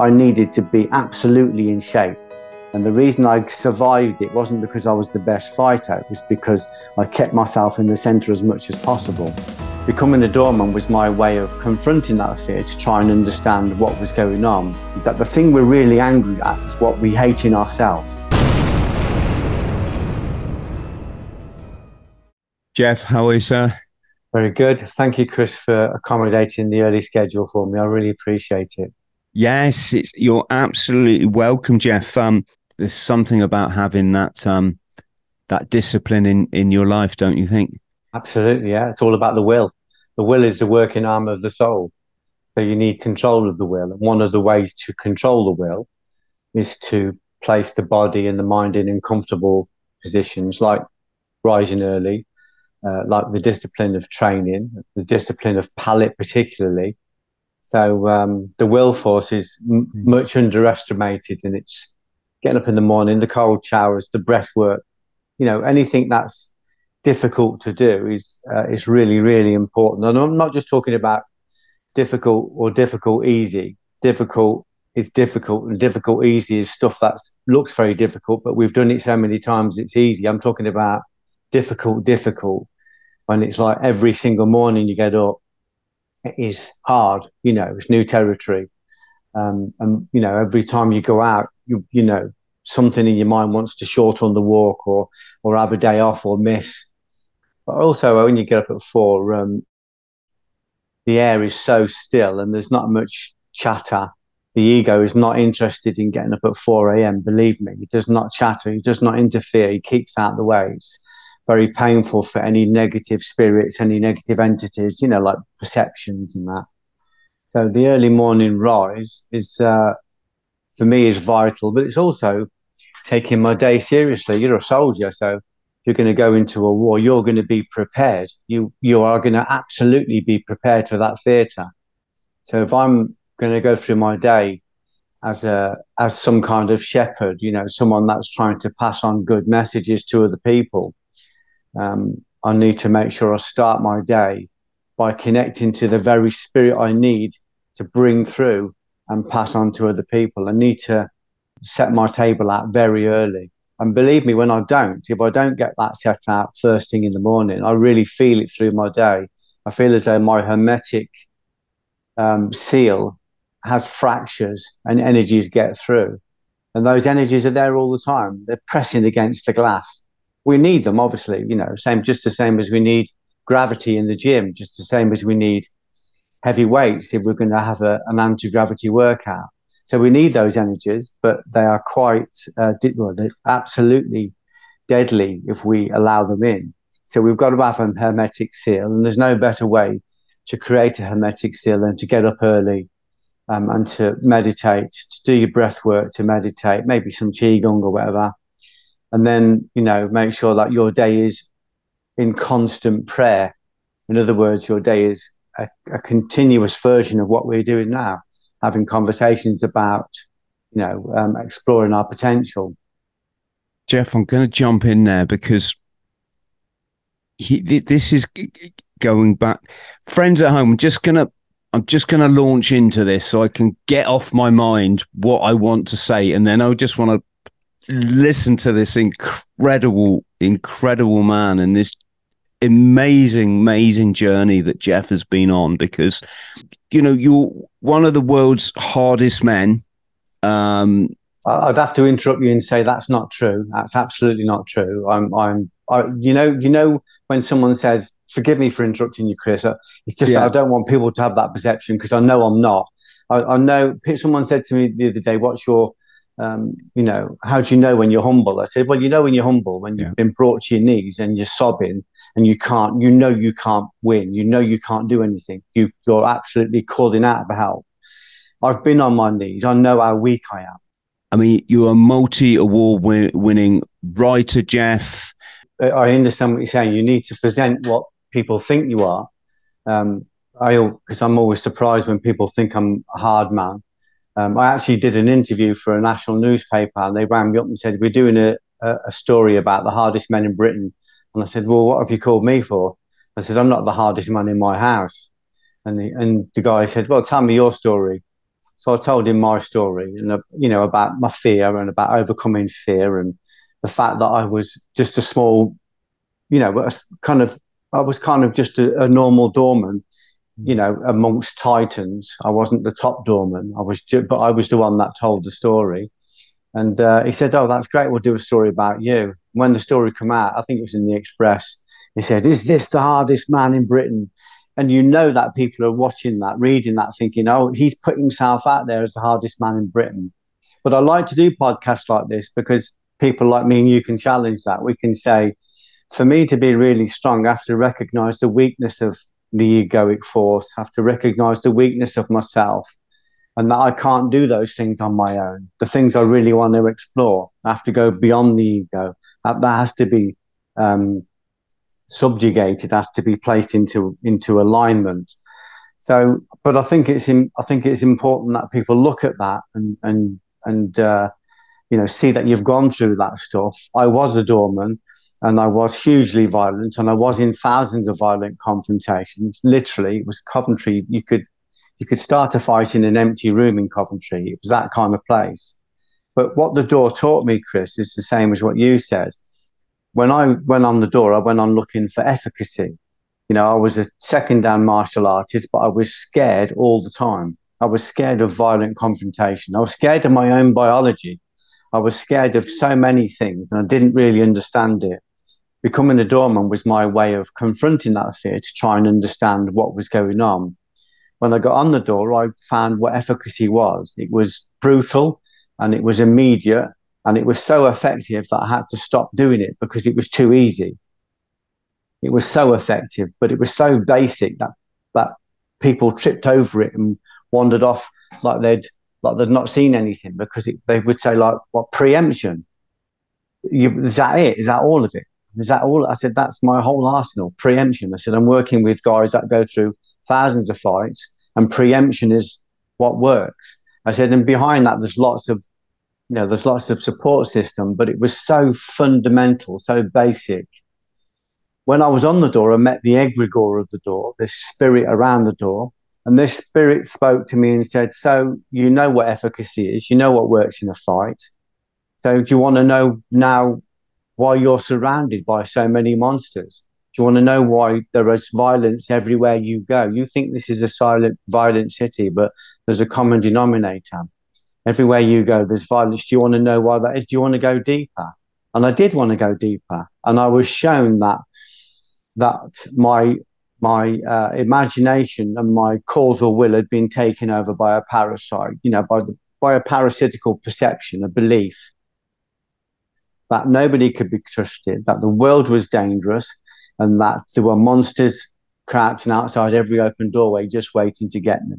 I needed to be absolutely in shape. And the reason I survived it wasn't because I was the best fighter, it was because I kept myself in the centre as much as possible. Becoming a doorman was my way of confronting that fear to try and understand what was going on. That the thing we're really angry at is what we hate in ourselves. Geoff, how are you, sir? Very good. Thank you, Chris, for accommodating the early schedule for me. I really appreciate it. Yes, you're absolutely welcome, Geoff. There's something about having that discipline in your life, don't you think? Absolutely, yeah. It's all about the will. The will is the working arm of the soul. So you need control of the will. And one of the ways to control the will is to place the body and the mind in comfortable positions, like rising early, like the discipline of training, the discipline of palate particularly. So the will force is much underestimated, and it's getting up in the morning, the cold showers, the breath work, anything that's difficult to do is really, really important. And I'm not just talking about difficult or difficult easy. Difficult is difficult, and difficult easy is stuff that looks very difficult, but we've done it so many times it's easy. I'm talking about difficult, when it's like every single morning you get up, it is hard, it's new territory. And every time you go out, something in your mind wants to shorten the walk or have a day off or miss. But also when you get up at 4, the air is so still and there's not much chatter. The ego is not interested in getting up at 4 a.m. Believe me, he does not chatter, he does not interfere, he keeps out the way. It's very painful for any negative spirits, any negative entities, like perceptions and that. So the early morning rise is, for me, is vital, but it's also taking my day seriously. You're a soldier, so if you're going to go into a war, you're going to be prepared. You are going to absolutely be prepared for that theatre. So if I'm going to go through my day as some kind of shepherd, someone that's trying to pass on good messages to other people, I need to make sure I start my day by connecting to the very spirit I need to bring through and pass on to other people. I need to set my table out very early. And believe me, when if I don't get that set out first thing in the morning, I really feel it through my day. I feel as though my hermetic seal has fractures and energies get through. And those energies are there all the time. They're pressing against the glass. We need them, obviously, just the same as we need gravity in the gym, just the same as we need heavy weights if we're going to have an anti-gravity workout. So we need those energies, but they are they're absolutely deadly if we allow them in. So we've got to have a hermetic seal, and there's no better way to create a hermetic seal than to get up early and to meditate, to do your breath work, to meditate, maybe some qigong or whatever. And then, make sure that your day is in constant prayer. In other words, your day is a continuous version of what we're doing now, having conversations about, exploring our potential. Geoff, I'm going to jump in there because this is going back. Friends at home, I'm just gonna launch into this so I can get off my mind what I want to say, and then I just want to listen to this incredible man and this amazing journey that Geoff has been on, because you're one of the world's hardest men. I'd have to interrupt you and say that's not true. That's absolutely not true. When someone says, forgive me for interrupting you, Chris, it's just that I don't want people to have that perception, because I know I'm not. I know someone said to me the other day, what's your how do you know when you're humble? I said, well, when you're humble, when you've been brought to your knees and you're sobbing and you can't win, you can't do anything. You're absolutely calling out for help. I've been on my knees. I know how weak I am. I mean, you're a multi-award winning writer, Geoff. I understand what you're saying. You need to present what people think you are. Because I'm always surprised when people think I'm a hard man. I actually did an interview for a national newspaper, and they rang me up and said, we're doing a story about the hardest men in Britain. And I said, well, what have you called me for? I said, I'm not the hardest man in my house. And the guy said, well, tell me your story. So I told him my story and, about my fear and about overcoming fear and the fact that I was just a small, I was kind of just a normal doorman, amongst titans. I wasn't the top doorman. But I was the one that told the story. And he said, "Oh, that's great. We'll do a story about you." When the story came out, I think it was in the Express. He said, "Is this the hardest man in Britain?" And that people are watching that, reading that, thinking, "Oh, he's put himself out there as the hardest man in Britain." But I like to do podcasts like this because people like me and you can challenge that. We can say, for me to be really strong, I have to recognize the weakness of the egoic force, I have to recognize the weakness of myself, and that I can't do those things on my own. The things I really want to explore, I have to go beyond the ego. That has to be subjugated, has to be placed into alignment. So, but I think it's important that people look at that and see that you've gone through that stuff. I was a doorman, and I was hugely violent, and I was in thousands of violent confrontations. Literally, it was Coventry. You could start a fight in an empty room in Coventry. It was that kind of place. But what the door taught me, Chris, is the same as what you said. When I went on the door, I went on looking for efficacy. I was a second dan martial artist, but I was scared all the time. I was scared of violent confrontation. I was scared of my own biology. I was scared of so many things, and I didn't really understand it. Becoming a doorman was my way of confronting that fear to try and understand what was going on. When I got on the door, I found what efficacy was. It was brutal, and it was immediate, and it was so effective that I had to stop doing it because it was too easy. It was so effective, but it was so basic that people tripped over it and wandered off like they'd not seen anything, because they would say, like, what, preemption? Is that it? Is that all of it? Is that all? I said, that's my whole arsenal, preemption. I said, I'm working with guys that go through thousands of fights, and preemption is what works. I said, and behind that, there's lots of support system, but it was so fundamental, so basic. When I was on the door, I met the egregore of the door, this spirit around the door. And this spirit spoke to me and said, "So you know what efficacy is, you know what works in a fight. So do you want to know now why you're surrounded by so many monsters? Do you want to know why there is violence everywhere you go? You think this is a silent, violent city, but there's a common denominator. Everywhere you go, there's violence. Do you want to know why that is? Do you want to go deeper?" And I did want to go deeper. And I was shown that my imagination and my causal will had been taken over by a parasite, by a parasitical perception, a belief that nobody could be trusted, that the world was dangerous, and that there were monsters crouching outside every open doorway just waiting to get me.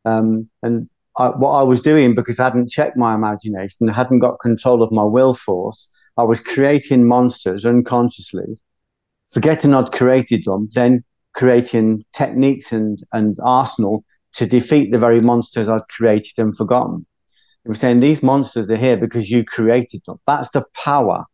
What I was doing, because I hadn't checked my imagination, I hadn't got control of my will force, I was creating monsters unconsciously, forgetting I'd created them, then creating techniques and arsenal to defeat the very monsters I'd created and forgotten. It was saying, these monsters are here because you created them. That's the power.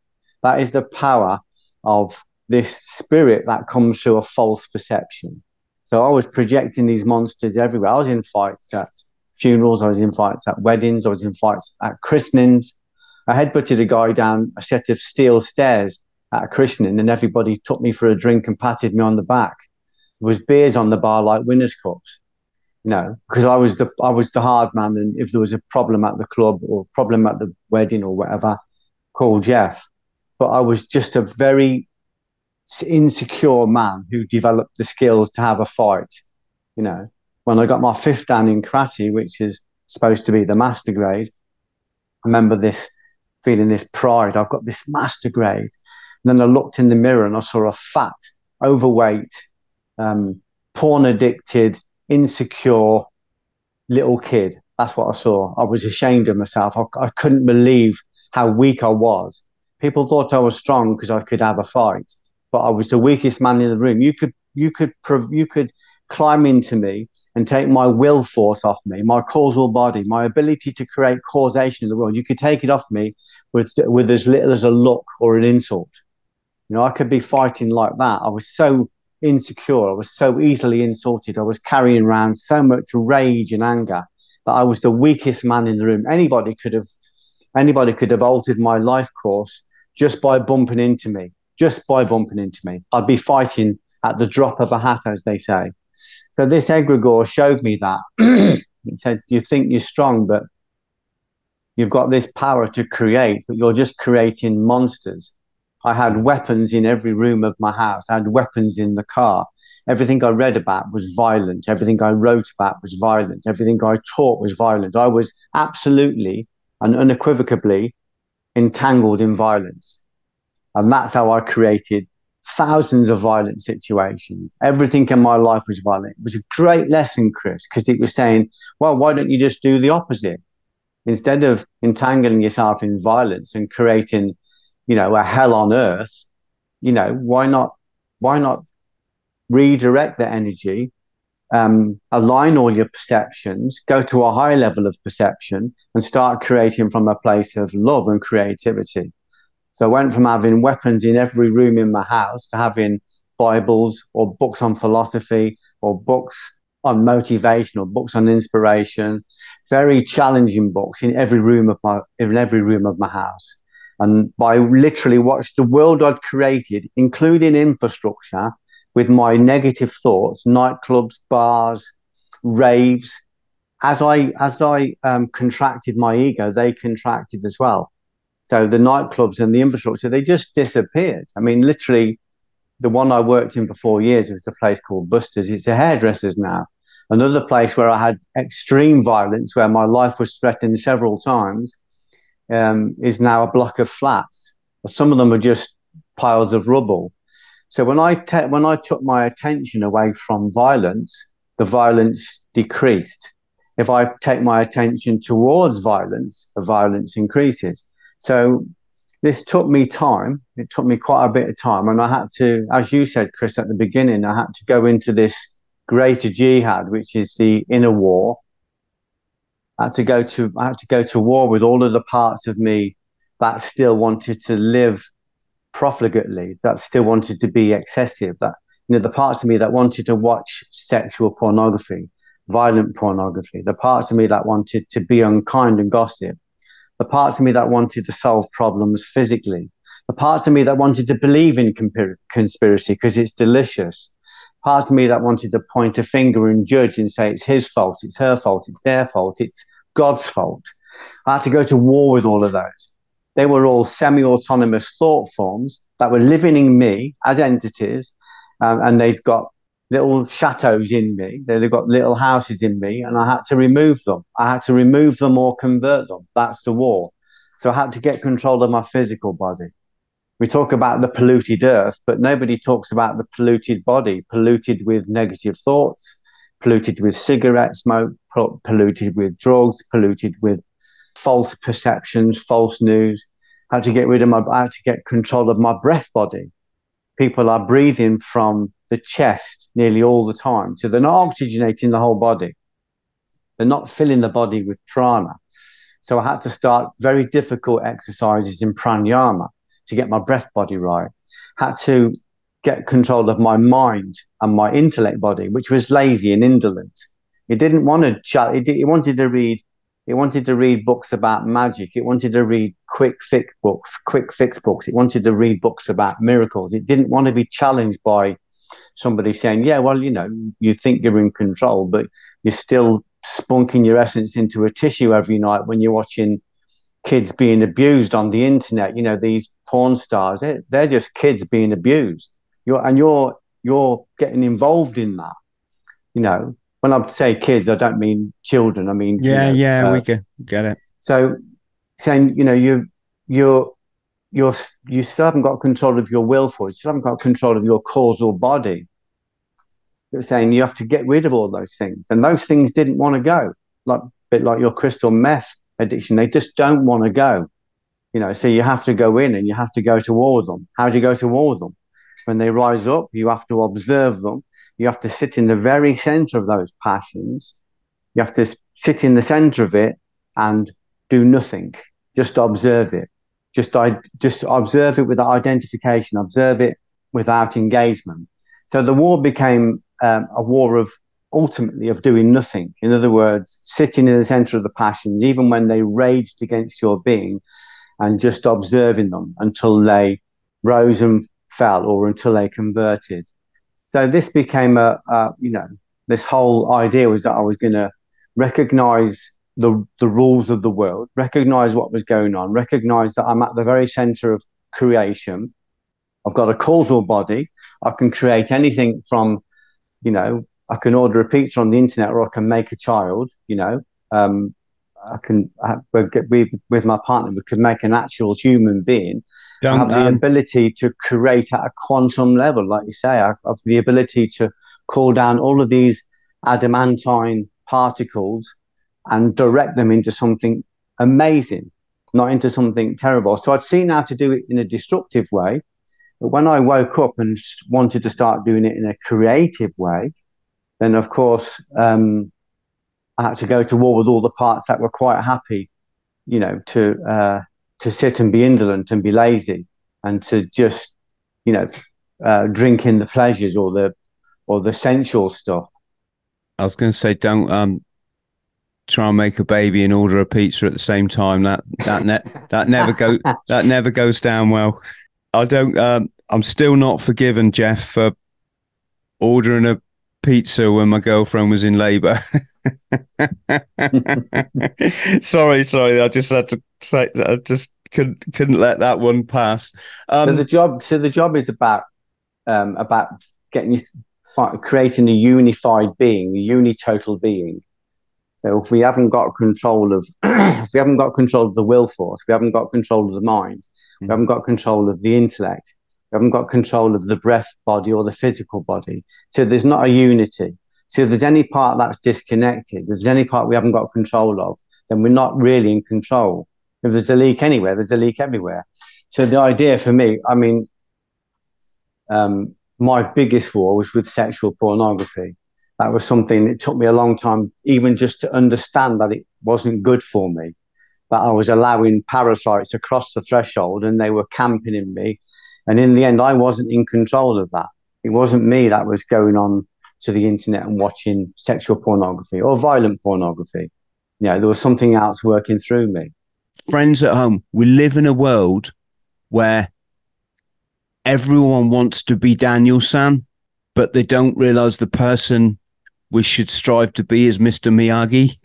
That is the power of this spirit that comes through a false perception. So I was projecting these monsters everywhere. I was in fights at funerals, I was in fights at weddings, I was in fights at christenings. I headbutted a guy down a set of steel stairs at a christening, and everybody took me for a drink and patted me on the back. There was beers on the bar like winners' cups, because I was the hard man, and if there was a problem at the club or problem at the wedding or whatever, call Geoff. But I was just a very insecure man who developed the skills to have a fight. When I got my 5th dan in karate, which is supposed to be the master grade, I remember feeling this pride. I've got this master grade. And then I looked in the mirror and I saw a fat, overweight, porn addicted, insecure little kid. That's what I saw. I was ashamed of myself. I couldn't believe how weak I was. People thought I was strong because I could have a fight, but I was the weakest man in the room. You could climb into me and take my will force off me, my causal body, my ability to create causation in the world. You could take it off me with as little as a look or an insult. I could be fighting like that. I was so insecure. I was so easily insulted. I was carrying around so much rage and anger that I was the weakest man in the room. Anybody could have altered my life course just by bumping into me. Just by bumping into me, I'd be fighting at the drop of a hat, as they say. So this egregore showed me that. It said, you think you're strong, but you've got this power to create, but you're just creating monsters. I had weapons in every room of my house. I had weapons in the car. Everything I read about was violent. Everything I wrote about was violent. Everything I taught was violent. I was absolutely and unequivocally entangled in violence. And that's how I created thousands of violent situations. Everything in my life was violent. It was a great lesson, Chris, because it was saying, well, why don't you just do the opposite? Instead of entangling yourself in violence and creating, a hell on earth, why not redirect the energy, align all your perceptions, go to a high level of perception and start creating from a place of love and creativity. So I went from having weapons in every room in my house to having Bibles or books on philosophy or books on motivation or books on inspiration, very challenging books in every room of my house. And I literally watched the world I'd created, including infrastructure, with my negative thoughts, nightclubs, bars, raves. As I contracted my ego, they contracted as well. So the nightclubs and the infrastructure, they just disappeared. I mean, literally, the one I worked in for 4 years was a place called Buster's. It's a hairdresser's now. Another place where I had extreme violence, where my life was threatened several times, is now a block of flats. Some of them are just piles of rubble. So when I took my attention away from violence, the violence decreased. If I take my attention towards violence, the violence increases. So this took me time. It took me quite a bit of time. And I had to, as you said, Chris, at the beginning, I had to go into this greater jihad, which is the inner war. I had to go to war with all of the parts of me that still wanted to live profligately, that still wanted to be excessive, that, the parts of me that wanted to watch sexual pornography, violent pornography, the parts of me that wanted to be unkind and gossip, the parts of me that wanted to solve problems physically, the parts of me that wanted to believe in conspiracy because it's delicious, parts of me that wanted to point a finger and judge and say it's his fault, it's her fault, it's their fault, it's God's fault. I had to go to war with all of those. They were all semi-autonomous thought forms that were living in me as entities, and they've got little chateaus in me. They've got little houses in me, and I had to remove them. I had to remove them or convert them. That's the war. So I had to get control of my physical body. We talk about the polluted earth, but nobody talks about the polluted body, polluted with negative thoughts, polluted with cigarette smoke, polluted with drugs, polluted with false perceptions, false news. I had to get control of my breath body. People are breathing from the chest nearly all the time. So they're not oxygenating the whole body. They're not filling the body with prana. So I had to start very difficult exercises in pranayama to get my breath body right. Had to get control of my mind and my intellect body, which was lazy and indolent. It didn't want to it wanted to read books about magic. It wanted to read quick fix books. It wanted to read books about miracles. It didn't want to be challenged by somebody saying, yeah, well, you think you're in control, but you're still spunking your essence into a tissue every night when you're watching kids being abused on the internet. These porn stars, they're just kids being abused. You're getting involved in that. When I say kids, I don't mean children. I mean, we get it. So saying, you still haven't got control of your will for it. You still haven't got control of your causal body. They're saying you have to get rid of all those things. And those things didn't want to go, a bit like your crystal meth addiction. They just don't want to go. So you have to go in and you have to go to war with them. How do you go to war with them? When they rise up, you have to observe them. You have to sit in the very center of those passions. You have to sit in the center of it and do nothing. Just observe it. Just observe it without identification. Observe it without engagement. So the war became a war of ultimately of doing nothing. In other words, sitting in the center of the passions, even when they raged against your being, and just observing them until they rose and fell, or until they converted. So this became this whole idea was that I was going to recognize the rules of the world, recognize what was going on, recognize that I'm at the very center of creation. I've got a causal body. I can create anything from, I can order a pizza on the internet, or I can make a child, with my partner, we could make an actual human being. I have the ability to create at a quantum level, like you say. I have the ability to call down all of these adamantine particles and direct them into something amazing, not into something terrible. So I'd seen how to do it in a destructive way. But when I woke up and wanted to start doing it in a creative way, then of course, I had to go to war with all the parts that were quite happy, to sit and be indolent and be lazy, and to just, drink in the pleasures or the sensual stuff. I was going to say, don't try and make a baby and order a pizza at the same time. That never goes down well. I'm still not forgiven, Geoff, for ordering a pizza when my girlfriend was in labor. sorry, I just had to say that. I just couldn't let that one pass. So the job is about creating a unified being, a unitotal being. So if we haven't got control of the will force, we haven't got control of the mind, we haven't got control of the intellect, we haven't got control of the breath body or the physical body. So there's not a unity. So if there's any part that's disconnected, if there's any part we haven't got control of, then we're not really in control. If there's a leak anywhere, there's a leak everywhere. So the idea for me, my biggest war was with sexual pornography. That was something that took me a long time, even just to understand that it wasn't good for me, that I was allowing parasites across the threshold and they were camping in me. And in the end, I wasn't in control of that. It wasn't me that was going on to the internet and watching sexual pornography or violent pornography. There was something else working through me. Friends at home, we live in a world where everyone wants to be Daniel-san, but they don't realize the person we should strive to be is Mr. Miyagi.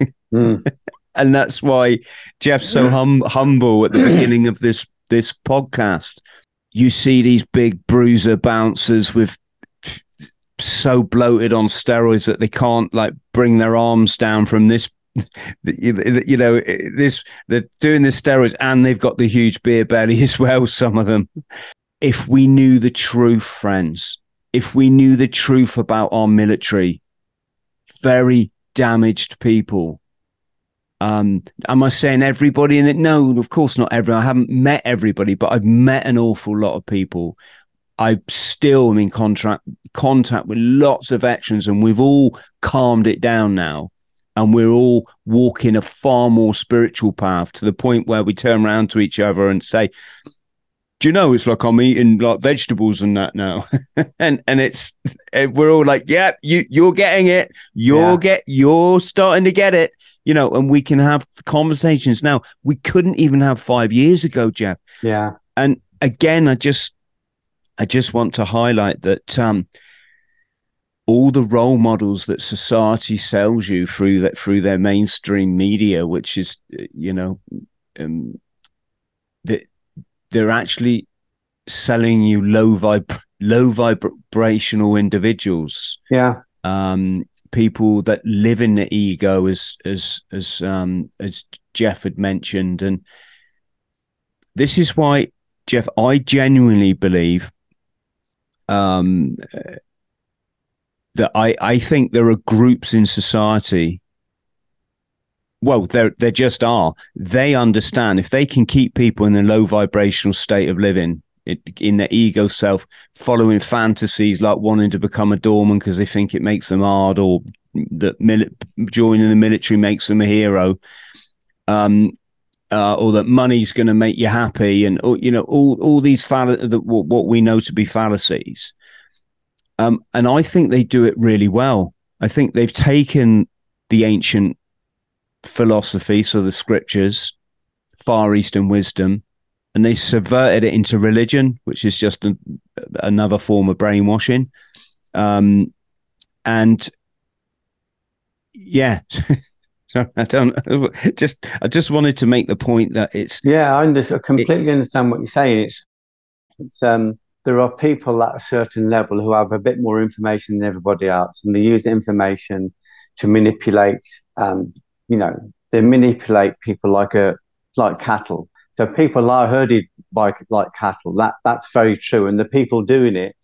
And that's why Geoff's so humble at the beginning of this podcast. You see these big bruiser bouncers with so bloated on steroids that they can't bring their arms down from this. They're doing this steroids and they've got the huge beer belly as well, some of them. If we knew the truth, friends, if we knew the truth about our military, very damaged people. Am I saying everybody in it? No, of course not everyone. I haven't met everybody, but I've met an awful lot of people. I still am in contact with lots of veterans, and we've all calmed it down now. And we're all walking a far more spiritual path, to the point where we turn around to each other and say, do you know, it's like I'm eating like vegetables and that now. and we're all like, yeah, you're getting it. You're starting to get it, and we can have conversations now we couldn't even have 5 years ago, Geoff. Yeah. And again, I just want to highlight that all the role models that society sells you through their mainstream media, which is, that they're actually selling you low vibrational individuals. Yeah. People that live in the ego, as Geoff had mentioned. And this is why, Geoff, I genuinely believe that I think there are groups in society. Well, there just are. They understand if they can keep people in a low vibrational state of living, in their ego self, following fantasies like wanting to become a doorman because they think it makes them hard, or that joining the military makes them a hero, or that money's going to make you happy, and all these what we know to be fallacies. And I think they do it really well. I think they've taken the ancient philosophy, so the scriptures, Far Eastern wisdom, and they subverted it into religion, which is just another form of brainwashing. And yeah, so I just wanted to make the point that it's I completely understand what you're saying. It's there are people at a certain level who have a bit more information than everybody else, and they use the information to manipulate. They manipulate people like cattle. So people are herded by like cattle. That's very true, and the people doing it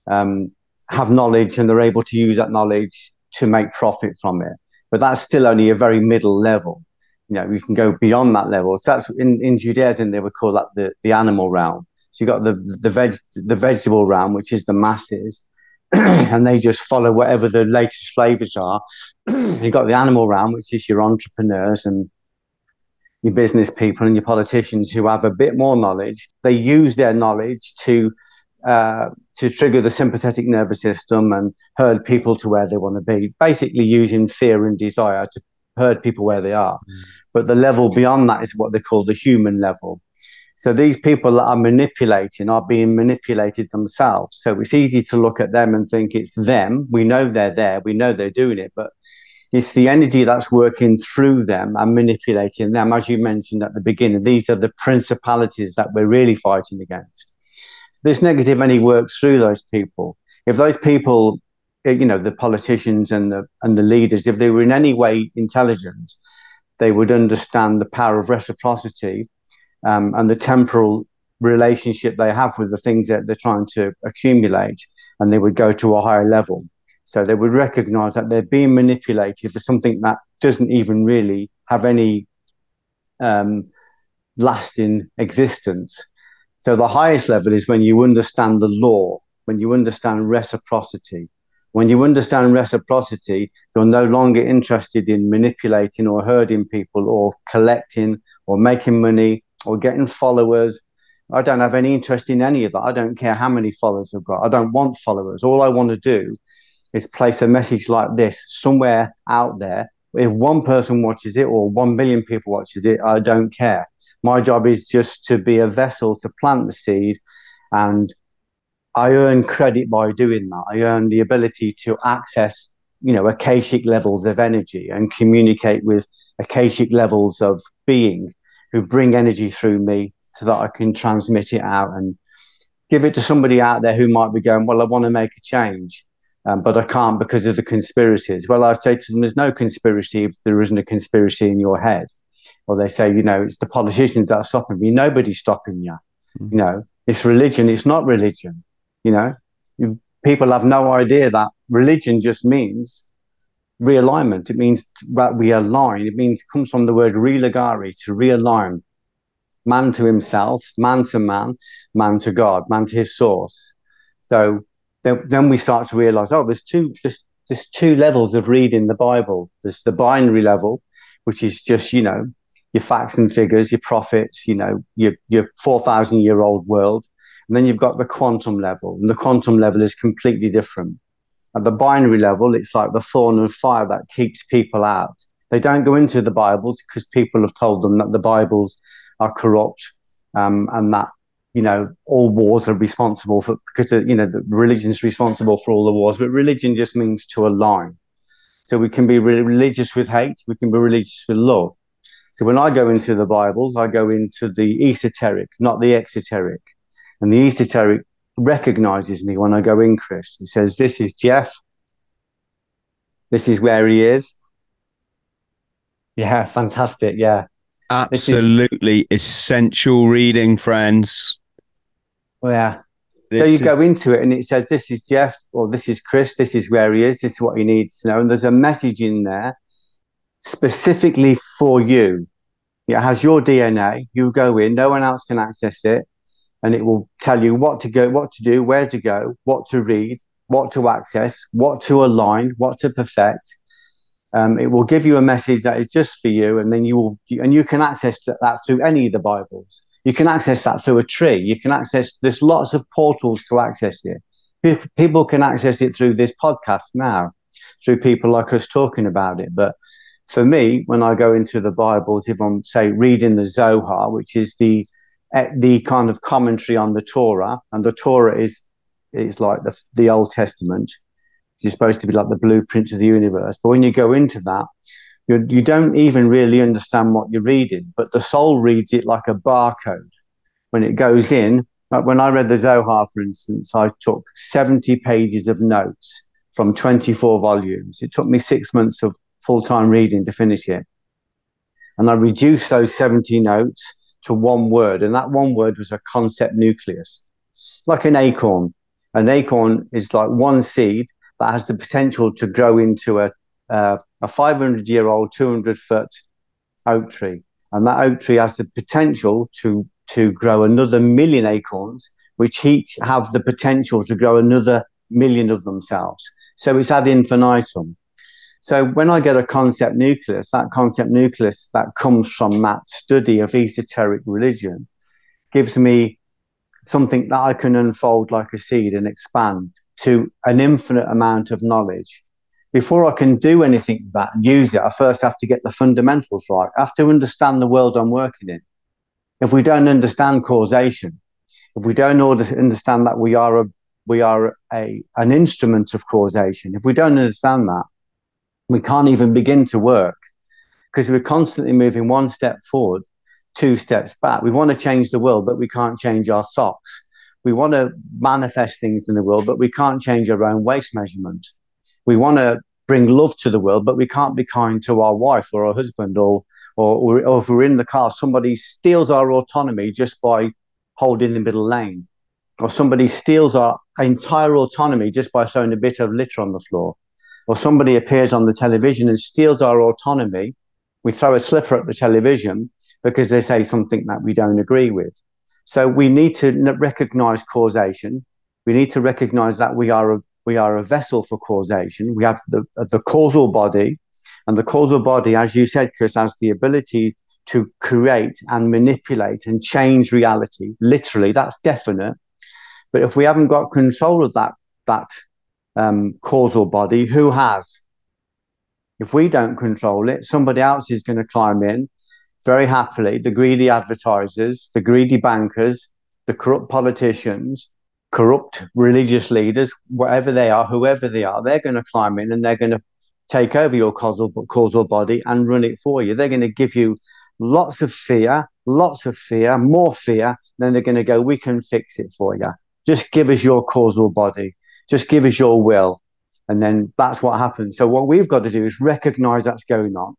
have knowledge, and they're able to use that knowledge to make profit from it. But that's still only a very middle level. You can go beyond that level. So that's in Judaism they would call that the animal realm. So you've got the vegetable realm, which is the masses, and they just follow whatever the latest flavors are. You've got the animal realm, which is your entrepreneurs and your business people and your politicians who have a bit more knowledge. They use their knowledge to trigger the sympathetic nervous system and herd people to where they want to be, basically using fear and desire to herd people where they are. But the level beyond that is what they call the human level. So these people that are manipulating are being manipulated themselves. So it's easy to look at them and think it's them. We know they're there. We know they're doing it. But it's the energy that's working through them and manipulating them. As you mentioned at the beginning, these are the principalities that we're really fighting against. This negative energy works through those people. If those people, the politicians and the leaders, if they were in any way intelligent, they would understand the power of reciprocity and the temporal relationship they have with the things that they're trying to accumulate, and they would go to a higher level. So they would recognize that they're being manipulated for something that doesn't even really have any lasting existence. So the highest level is when you understand the law, when you understand reciprocity. When you understand reciprocity, you're no longer interested in manipulating or herding people or collecting or making money or getting followers. I don't have any interest in any of that. I don't care how many followers I've got. I don't want followers. All I want to do is place a message like this somewhere out there. If one person watches it or 1 billion people watches it, I don't care. My job is just to be a vessel to plant the seed, and I earn credit by doing that. I earn the ability to access, akashic levels of energy and communicate with akashic levels of being who bring energy through me so that I can transmit it out and give it to somebody out there who might be going, well, I want to make a change, but I can't because of the conspiracies. Well, I say to them, there's no conspiracy if there isn't a conspiracy in your head. Or they say, it's the politicians that are stopping me. Nobody's stopping you. It's religion. It's not religion. People have no idea that religion just means realignment. It means that we align. It comes from the word religare, to realign. Man to himself, man to man, man to God, man to his source. So then we start to realize, there's two levels of reading the Bible. There's the binary level, which is just, your facts and figures, your prophets, your 4,000-year-old world. And then you've got the quantum level, and the quantum level is completely different. At the binary level, it's like the thorn and fire that keeps people out. They don't go into the Bibles because people have told them that the Bibles are corrupt, and that, all wars are responsible for, because, the religion's responsible for all the wars. But religion just means to align. So we can be religious with hate. We can be religious with love. So when I go into the Bibles, I go into the esoteric, not the exoteric. And the esoteric recognizes me when I go in, Chris. He says, this is Geoff. This is where he is. Yeah, fantastic. Yeah. Absolutely essential reading, friends. Yeah. So you go into it and it says, this is Geoff, or this is Chris. This is where he is. This is what he needs to know. And there's a message in there specifically for you. It has your DNA. You go in, no one else can access it, and it will tell you what to go, what to do, where to go, what to read, what to access, what to align, what to perfect. It will give you a message that is just for you, and then you can access that through any of the Bibles. You can access that through a tree. You can access. There's lots of portals to access it. People can access it through this podcast now. through people like us talking about it. But for me, when I go into the Bibles, if I'm, say, reading the Zohar, which is the kind of commentary on the Torah, and the Torah is like the Old Testament, which is supposed to be like the blueprint of the universe. But when you go into that, you don't even really understand what you're reading, but the soul reads it like a barcode. When it goes in, like when I read the Zohar, for instance, I took 70 pages of notes from 24 volumes. It took me 6 months of full-time reading to finish it. And I reduced those 70 notes to one word, and that one word was a concept nucleus, like an acorn. An acorn is like one seed that has the potential to grow into a 500-year-old, 200-foot oak tree. And that oak tree has the potential to grow another million acorns, which each have the potential to grow another million of themselves. So it's ad infinitum. So when I get a concept nucleus that comes from that study of esoteric religion gives me something that I can unfold like a seed and expand to an infinite amount of knowledge. Before I can do anything with that and use it, I first have to get the fundamentals right. I have to understand the world I'm working in. If we don't understand causation, if we don't understand that we are an instrument of causation, if we don't understand that, we can't even begin to work, because we're constantly moving one step forward, two steps back. We want to change the world, but we can't change our socks. We want to manifest things in the world, but we can't change our own waist measurement. We want to bring love to the world, but we can't be kind to our wife or our husband, or if we're in the car, somebody steals our autonomy just by holding the middle lane, or somebody steals our entire autonomy just by throwing a bit of litter on the floor, or somebody appears on the television and steals our autonomy. We throw a slipper at the television because they say something that we don't agree with. So we need to recognize causation. We need to recognize that we are a vessel for causation. We have the causal body, and the causal body, as you said, Chris, has the ability to create and manipulate and change reality. Literally, that's definite. But if we haven't got control of that causal body, who has? If we don't control it, somebody else is going to climb in very happily. The greedy advertisers, the greedy bankers, the corrupt politicians, corrupt religious leaders, whatever they are, whoever they are, they're going to climb in and they're going to take over your causal body and run it for you. They're going to give you lots of fear, more fear. Then they're going to go, we can fix it for you. Just give us your causal body. Just give us your will. And then that's what happens. So what we've got to do is recognize that's going on,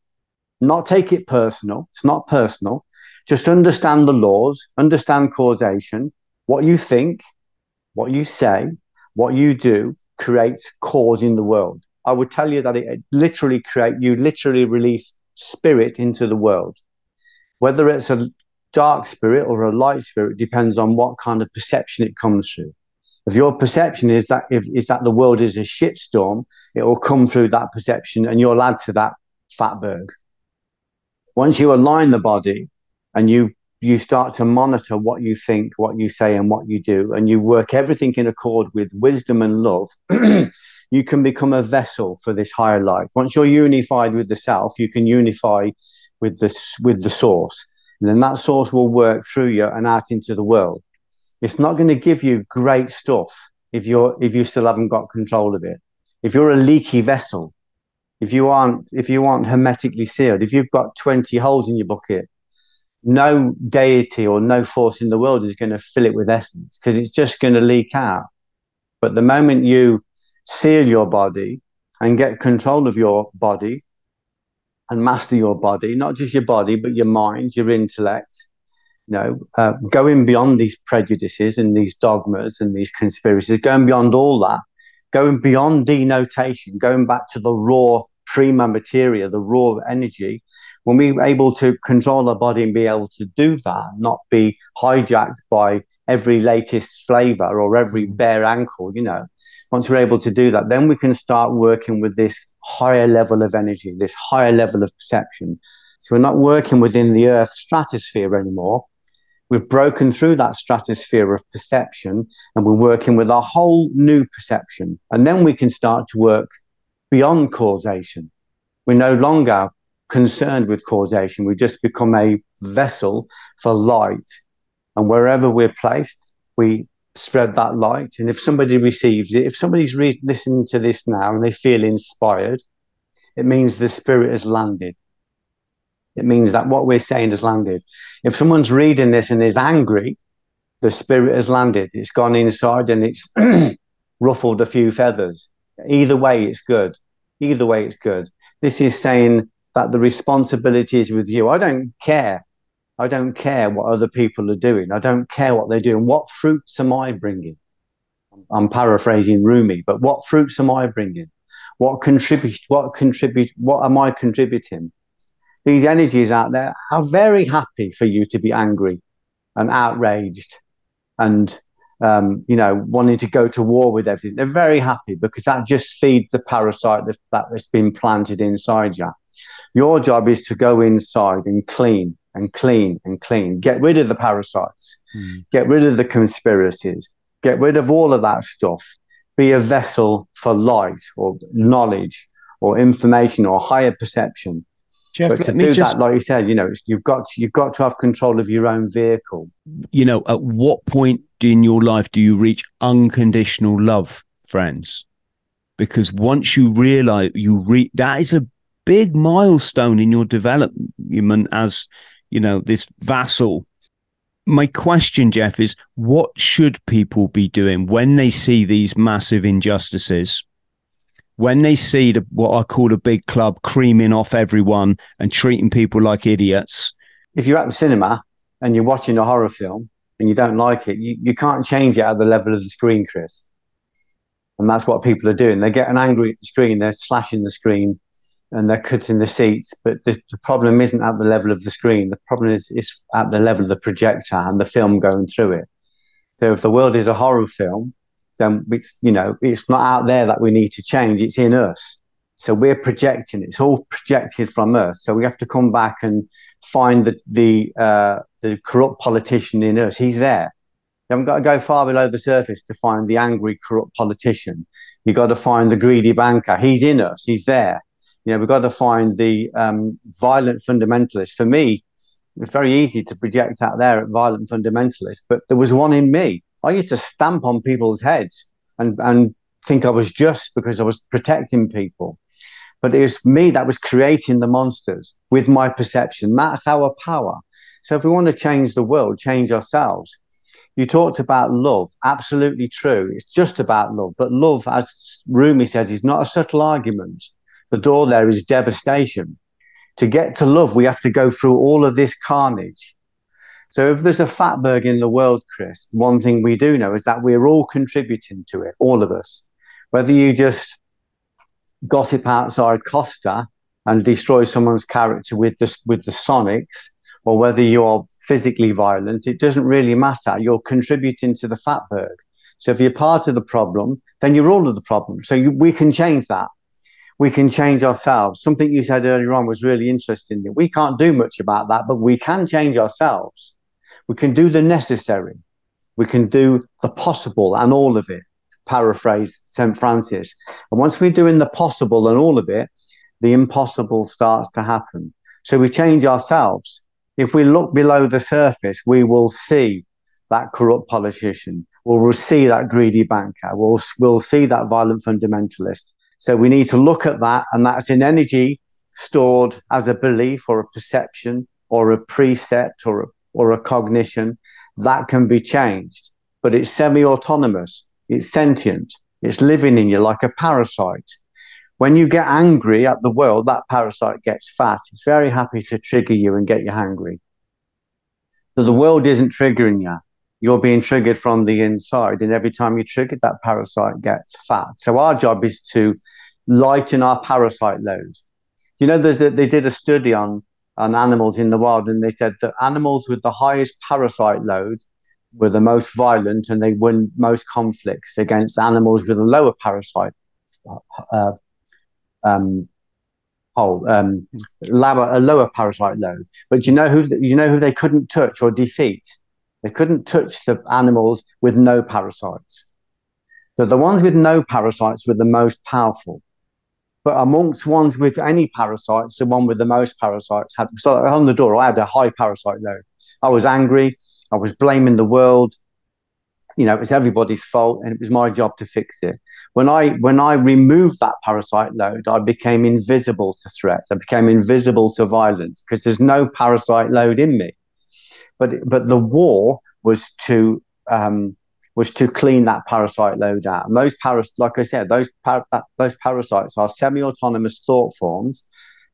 not take it personal. It's not personal. Just understand the laws, understand causation. What you think, what you say, what you do creates cause in the world. I would tell you that you literally release spirit into the world. Whether it's a dark spirit or a light spirit depends on what kind of perception it comes through. If your perception is that the world is a shitstorm, it will come through that perception and you'll add to that fatberg. Once you align the body and you start to monitor what you think, what you say, and what you do, and you work everything in accord with wisdom and love, you can become a vessel for this higher life. Once you're unified with the self, you can unify with the source. And then that source will work through you and out into the world. It's not going to give you great stuff if you still haven't got control of it. If you're a leaky vessel, if you aren't hermetically sealed, if you've got 20 holes in your bucket, no deity or no force in the world is going to fill it with essence, because it's just going to leak out. But the moment you seal your body and get control of your body and master your body, not just your body, but your mind, your intellect, going beyond these prejudices and these dogmas and these conspiracies, going beyond all that, going beyond denotation, going back to the raw prima materia, the raw energy. When we're able to control our body and be able to do that, not be hijacked by every latest flavor or every bare ankle, once we're able to do that, then we can start working with this higher level of energy, this higher level of perception. So we're not working within the Earth stratosphere anymore. We've broken through that stratosphere of perception and we're working with a whole new perception. And then we can start to work beyond causation. We're no longer concerned with causation. We just become a vessel for light. And wherever we're placed, we spread that light. And if somebody receives it, if somebody's listening to this now and they feel inspired, it means the spirit has landed. It means that what we're saying has landed. If someone's reading this and is angry, the spirit has landed. It's gone inside and it's ruffled a few feathers. Either way, it's good. Either way, it's good. This is saying that the responsibility is with you. I don't care. I don't care what other people are doing. I don't care what they're doing. What fruits am I bringing? I'm paraphrasing Rumi, but what fruits am I bringing? What am I contributing? These energies out there are very happy for you to be angry and outraged and wanting to go to war with everything. They're very happy because that just feeds the parasite that's been planted inside you. Your job is to go inside and clean and clean and clean. Get rid of the parasites. Get rid of the conspiracies. Get rid of all of that stuff. Be a vessel for light or knowledge or information or higher perception. Geoff, but to do that, like you said, you've got to have control of your own vehicle. At what point in your life do you reach unconditional love, friends? Because once you realize that is a big milestone in your development as, this vassal. My question, Geoff, is what should people be doing when they see these massive injustices? When they see what I call a big club creaming off everyone and treating people like idiots. If you're at the cinema and you're watching a horror film and you don't like it, you can't change it at the level of the screen, Chris. And that's what people are doing. They're getting angry at the screen, they're slashing the screen and they're cutting the seats. But the problem isn't at the level of the screen. The problem is at the level of the projector and the film going through it. So if the world is a horror film, then it's not out there that we need to change. It's in us. So we're projecting. It's all projected from us. So we have to come back and find the corrupt politician in us. He's there. You haven't got to go far below the surface to find the angry, corrupt politician. You've got to find the greedy banker. He's in us. He's there. We've got to find the violent fundamentalist. For me, it's very easy to project out there at violent fundamentalists, but there was one in me. I used to stamp on people's heads and think I was just because I was protecting people. But it was me that was creating the monsters with my perception. That's our power. So if we want to change the world, change ourselves. You talked about love. Absolutely true. It's just about love. But love, as Rumi says, is not a subtle argument. The door there is devastation. To get to love, we have to go through all of this carnage. So if there's a fatberg in the world, Chris, one thing we do know is that we're all contributing to it, all of us. Whether you just gossip outside Costa and destroy someone's character with the sonics, or whether you're physically violent, it doesn't really matter. You're contributing to the fatberg. So if you're part of the problem, then you're all of the problem. So we can change that. We can change ourselves. Something you said earlier on was really interesting. We can't do much about that, but we can change ourselves. We can do the necessary. We can do the possible and all of it, to paraphrase St. Francis. And once we're doing the possible and all of it, the impossible starts to happen. So we change ourselves. If we look below the surface, we will see that corrupt politician. We'll see that greedy banker. We'll see that violent fundamentalist. So we need to look at that, and that's an energy stored as a belief or a perception or a precept or a cognition that can be changed. But it's semi-autonomous, it's sentient, it's living in you like a parasite. When you get angry at the world, that parasite gets fat. It's very happy to trigger you and get you hungry. So the world isn't triggering you. You're being triggered from the inside. And every time you trigger, that parasite gets fat. So our job is to lighten our parasite load. They did a study on animals in the wild, and they said that animals with the highest parasite load were the most violent, and they won most conflicts against animals with a lower parasite lower parasite load. But you know who they couldn't touch or defeat? They couldn't touch the animals with no parasites. So the ones with no parasites were the most powerful. But amongst ones with any parasites, the one with the most parasites had, so on the door, I had a high parasite load. I was angry. I was blaming the world. You know, it was everybody's fault, and it was my job to fix it. When I removed that parasite load, I became invisible to threats. I became invisible to violence because there's no parasite load in me. But the war was to clean that parasite load out. And like I said, those parasites are semi-autonomous thought forms,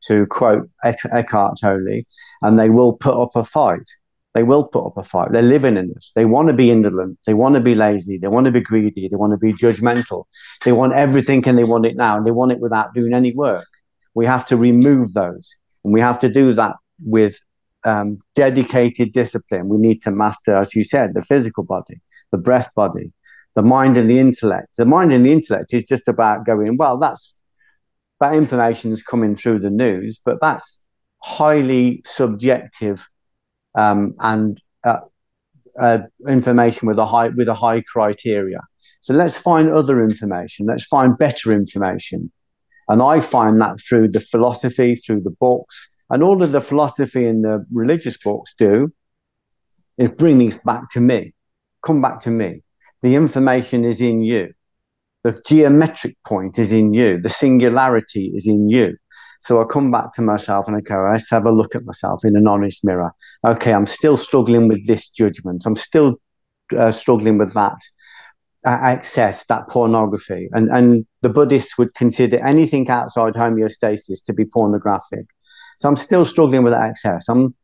to quote Eckhart Tolle, and they will put up a fight. They will put up a fight. They're living in us. They want to be indolent. They want to be lazy. They want to be greedy. They want to be judgmental. They want everything and they want it now. And they want it without doing any work. We have to remove those. And we have to do that with dedicated discipline. We need to master, as you said, the physical body, the breath body, the mind and the intellect. The mind and the intellect is just about going, well, that information is coming through the news, but that's highly subjective and information with a high criteria. So let's find other information. Let's find better information. And I find that through the philosophy, through the books, and all of the philosophy and the religious books do is bring these back to me. Come back to me. The information is in you. The geometric point is in you. The singularity is in you. So I come back to myself and I go, let's have a look at myself in an honest mirror. Okay, I'm still struggling with this judgment. I'm still struggling with that excess, that pornography. And the Buddhists would consider anything outside homeostasis to be pornographic. So I'm still struggling with that excess. I'm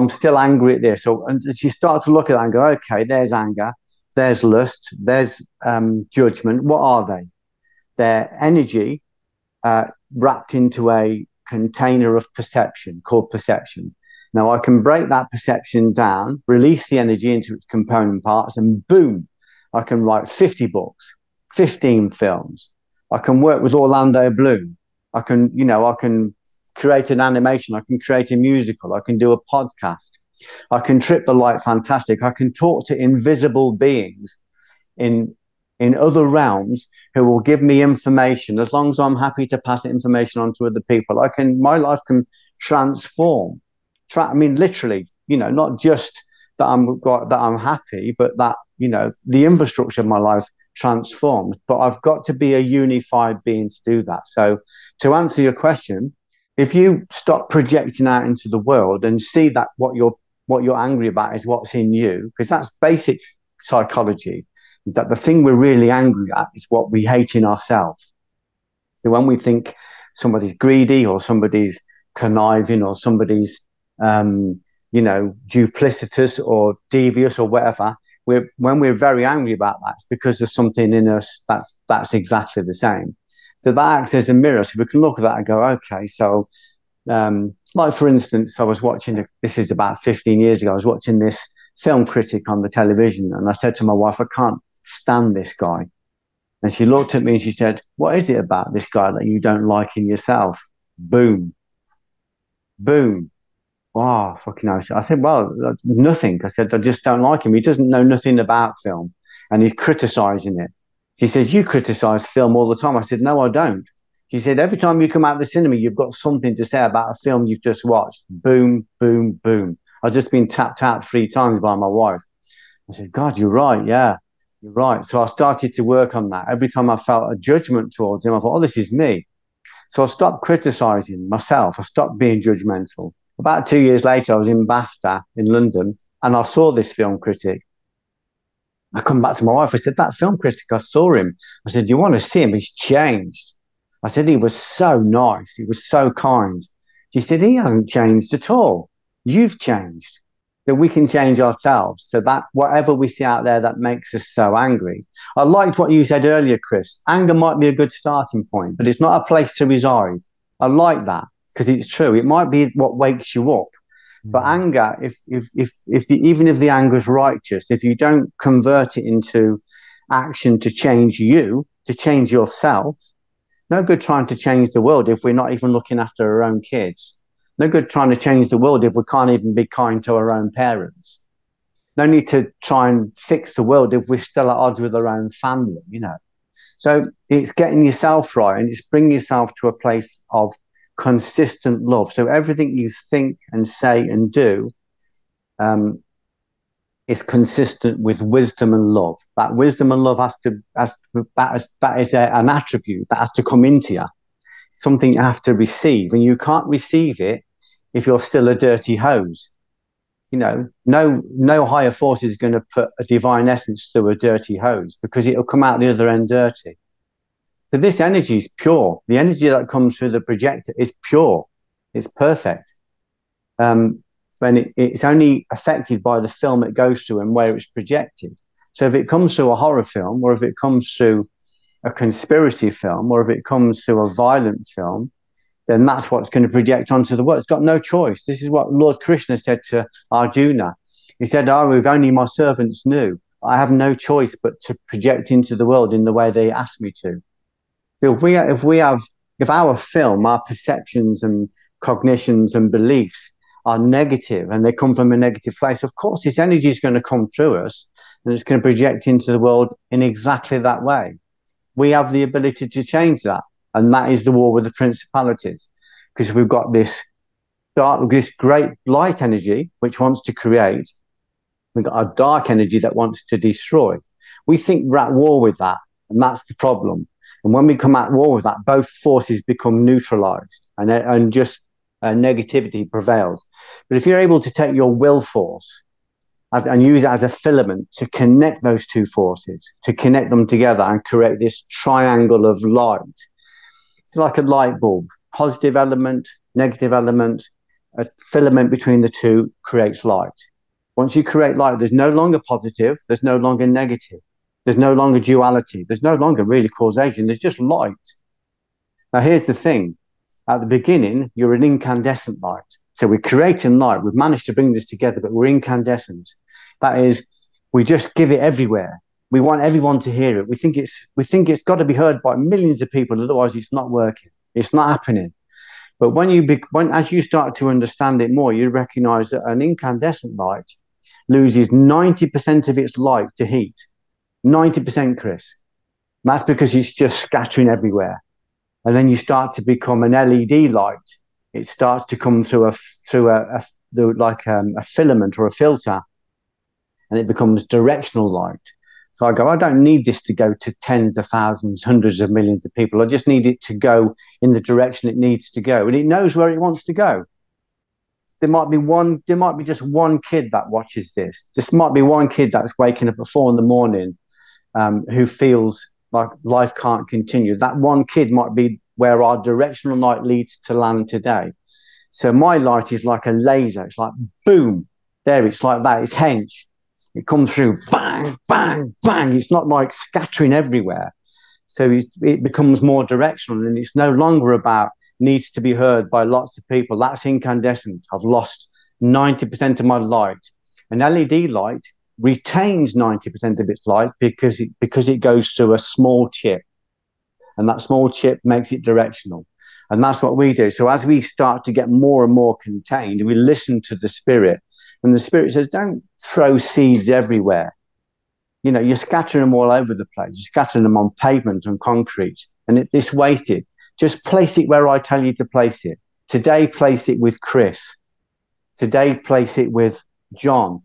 still angry at this. So and as you start to look at that and go, okay, there's anger, there's lust, there's judgment. What are they? They're energy wrapped into a container of perception called perception. Now I can break that perception down, release the energy into its component parts, and boom, I can write 50 books, 15 films. I can work with Orlando Bloom. I can create an animation. I can create a musical. I can do a podcast. I can trip the light fantastic. I can talk to invisible beings in other realms who will give me information. As long as I'm happy to pass the information on to other people, my life can transform. Literally, not just that I'm happy, but that, the infrastructure of my life transforms. But I've got to be a unified being to do that. So to answer your question, if you stop projecting out into the world and see that what you're angry about is what's in you, because that's basic psychology, is that the thing we're really angry at is what we hate in ourselves. So when we think somebody's greedy or somebody's conniving or somebody's duplicitous or devious or whatever, when we're very angry about that, it's because there's something in us that's exactly the same. So that acts as a mirror. So we can look at that and go, okay, so like for instance, I was watching, this is about 15 years ago, I was watching this film critic on the television, and I said to my wife, I can't stand this guy. And she looked at me and she said, what is it about this guy that you don't like in yourself? Boom. Boom. Wow, fucking hell. I said, well, nothing. I said, I just don't like him. He doesn't know nothing about film and he's criticizing it. She says, you criticize film all the time. I said, no, I don't. She said, every time you come out of the cinema, you've got something to say about a film you've just watched. Boom, boom, boom. I've just been tapped out 3 times by my wife. I said, God, you're right. Yeah, you're right. So I started to work on that. Every time I felt a judgment towards him, I thought, oh, this is me. So I stopped criticizing myself. I stopped being judgmental. About 2 years later, I was in BAFTA in London and I saw this film critic. I come back to my wife. I said, that film critic, I saw him. I said, do you want to see him? He's changed. I said, he was so nice. He was so kind. She said, he hasn't changed at all. You've changed. That we can change ourselves. So that whatever we see out there that makes us so angry. I liked what you said earlier, Chris. Anger might be a good starting point, but it's not a place to reside. I like that because it's true. It might be what wakes you up. But anger, if even if the anger is righteous, if you don't convert it into action to change you, to change yourself, no good trying to change the world if we're not even looking after our own kids. No good trying to change the world if we can't even be kind to our own parents. No need to try and fix the world if we're still at odds with our own family, So it's getting yourself right, and it's bringing yourself to a place of consistent love. So everything you think and say and do is consistent with wisdom and love. That wisdom and love that is an attribute that has to come into you. Something you have to receive, and you can't receive it if you're still a dirty hose. You know, no higher force is going to put a divine essence through a dirty hose, because it'll come out the other end dirty. So this energy is pure. The energy that comes through the projector is pure. It's perfect. And it's only affected by the film it goes through and where it's projected. So if it comes through a horror film, or if it comes through a conspiracy film, or if it comes through a violent film, then that's what's going to project onto the world. It's got no choice. This is what Lord Krishna said to Arjuna. He said, "Oh, if only my servants knew. I have no choice but to project into the world in the way they ask me to." So if our film, our perceptions and cognitions and beliefs are negative, and they come from a negative place, of course, this energy is going to come through us, and it's going to project into the world in exactly that way. We have the ability to change that. And that is the war with the principalities, because we've got this great light energy which wants to create. We've got a dark energy that wants to destroy. We think we're at war with that, and that's the problem. And when we come at war with that, both forces become neutralized, and just negativity prevails. But if you're able to take your will force and use it as a filament to connect those two forces, to connect them together and create this triangle of light. It's like a light bulb, positive element, negative element, a filament between the two creates light. Once you create light, there's no longer positive, there's no longer negative, there's no longer duality, there's no longer really causation, there's just light. Now, here's the thing. At the beginning, you're an incandescent light. So we're creating light. We've managed to bring this together, but we're incandescent. That is, we just give it everywhere. We want everyone to hear it. We think it's got to be heard by millions of people, otherwise it's not working. It's not happening. But as you start to understand it more, you recognize that an incandescent light loses 90% of its light to heat. 90%, Chris. And that's because it's just scattering everywhere. And then you start to become an LED light. It starts to come through a filament or a filter, and it becomes directional light. So I go, I don't need this to go to tens of thousands, hundreds of millions of people. I just need it to go in the direction it needs to go. And it knows where it wants to go. There might be just one kid that watches this. Just might be one kid that's waking up at 4 a.m, who feels like life can't continue. That one kid might be where our directional light leads to land today. So my light is like a laser. It's like, boom, there, it's like that. It's hench. It comes through, bang, bang, bang. It's not like scattering everywhere. So it becomes more directional, and it's no longer about needs to be heard by lots of people. That's incandescent. I've lost 90% of my light. An LED light retains 90% of its light because it goes through a small chip, and that small chip makes it directional. And that's what we do. So as we start to get more and more contained, we listen to the spirit, and the spirit says, don't throw seeds everywhere. You know, you're scattering them all over the place. You're scattering them on pavement and concrete, and it's wasted. Just place it where I tell you to place it. Today, place it with Chris. Today, place it with John.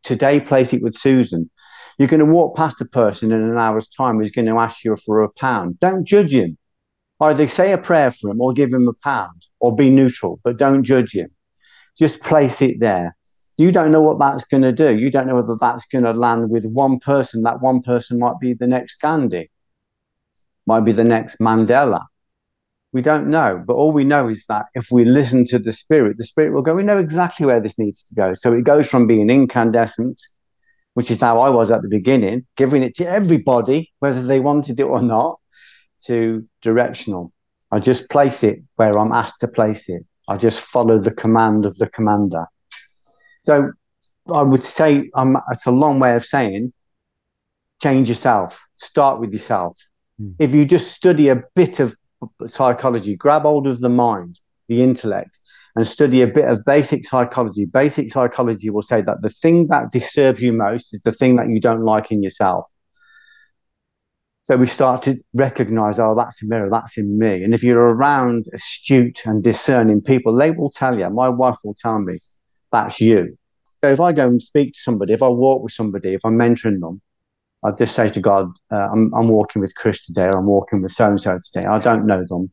Today, place it with Susan. You're going to walk past a person in an hour's time who's going to ask you for £1. Don't judge him. Either say a prayer for him or give him £1, or be neutral, but don't judge him. Just place it there. You don't know what that's going to do. You don't know whether that's going to land with one person. That one person might be the next Gandhi, might be the next Mandela. We don't know. But all we know is that if we listen to the spirit will go, we know exactly where this needs to go. So it goes from being incandescent, which is how I was at the beginning, giving it to everybody, whether they wanted it or not, to directional. I just place it where I'm asked to place it. I just follow the command of the commander. So I would say, it's a long way of saying, change yourself. Start with yourself. If you just study a bit of psychology, grab hold of the mind, the intellect, and study a bit of basic psychology. Basic psychology will say that the thing that disturbs you most is the thing that you don't like in yourself. So we start to recognize, oh, that's a mirror, that's in me. And if you're around astute and discerning people, they will tell you. My wife will tell me, that's you. So if I go and speak to somebody, if I walk with somebody, if I'm mentoring them, I just say to God, I'm walking with Chris today, or I'm walking with so-and-so today. I don't know them.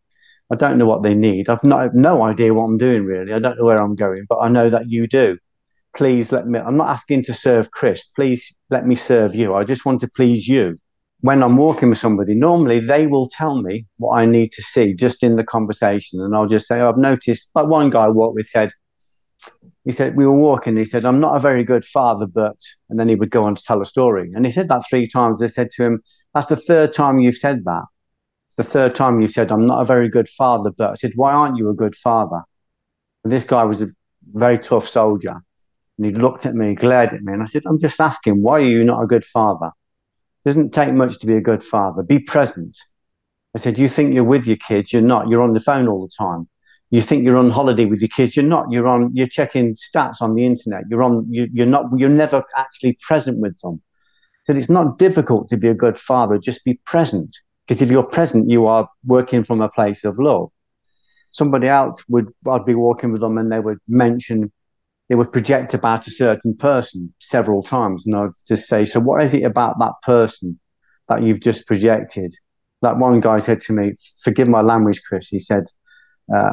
I don't know what they need. I've no idea what I'm doing, really. I don't know where I'm going, but I know that you do. Please let me, I'm not asking to serve Chris. Please let me serve you. I just want to please you. When I'm walking with somebody, normally they will tell me what I need to see just in the conversation. And I'll just say, oh, I've noticed, like one guy I walked with said, we were walking, he said, I'm not a very good father, but, and then he would go on to tell a story. And he said that 3 times. I said to him, that's the 3rd time you've said that. The 3rd time you said, I'm not a very good father, but I said, why aren't you a good father? And this guy was a very tough soldier. And he looked at me, glared at me, and I said, I'm just asking, why are you not a good father? It doesn't take much to be a good father. Be present. I said, you think you're with your kids, you're not. You're on the phone all the time. You think you're on holiday with your kids, you're not. You're checking stats on the internet. You're never actually present with them. So it's not difficult to be a good father, just be present. Because if you're present, you are working from a place of love. Somebody else I'd be walking with them and they would project about a certain person several times. And I'd just say, so what is it about that person that you've just projected? That one guy said to me, forgive my language, Chris. He said,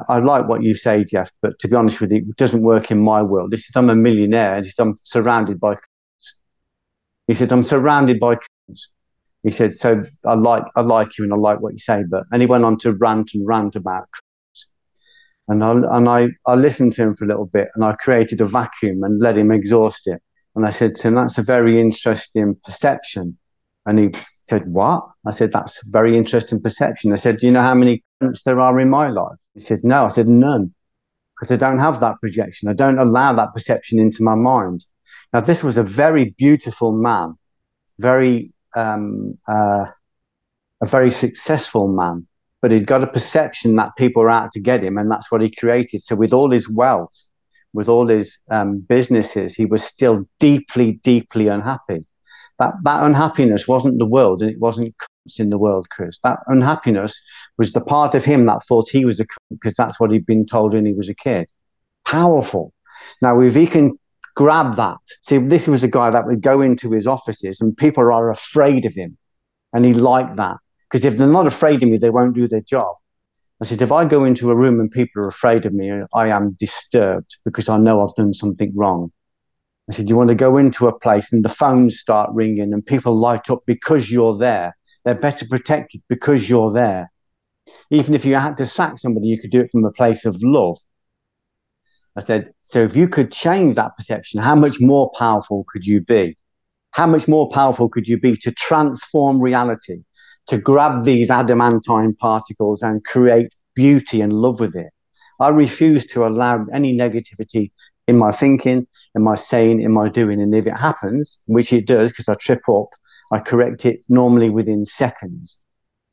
I like what you say, Geoff, but to be honest with you, it doesn't work in my world. This is, I'm a millionaire, and I'm surrounded by. He said, I'm surrounded by. He said, so I like you and I like what you say, and he went on to rant about. And I listened to him for a little bit, and I created a vacuum and let him exhaust it. And I said to him, that's a very interesting perception. And he said, what? I said, that's a very interesting perception. I said, do you know how many cunts there are in my life? He said, no. I said, none. Because I don't have that projection. I don't allow that perception into my mind. Now, this was a very beautiful man, a very successful man, but he'd got a perception that people were out to get him, and that's what he created. So with all his wealth, with all his businesses, he was still deeply, deeply unhappy. That unhappiness wasn't the world, and it wasn't in the world, Chris. That unhappiness was the part of him that thought he was a cunt, because that's what he'd been told when he was a kid. Powerful. Now, if he can grab that, see, this was a guy that would go into his offices and people are afraid of him, and he liked that, because if they're not afraid of me, they won't do their job. I said, if I go into a room and people are afraid of me, I am disturbed because I know I've done something wrong. I said, you want to go into a place and the phones start ringing and people light up because you're there. They're better protected because you're there. Even if you had to sack somebody, you could do it from a place of love. I said, so if you could change that perception, how much more powerful could you be? How much more powerful could you be to transform reality, to grab these adamantine particles and create beauty and love with it? I refuse to allow any negativity in my thinking, in my saying, in my doing. And if it happens, which it does, because I trip up, I correct it normally within seconds.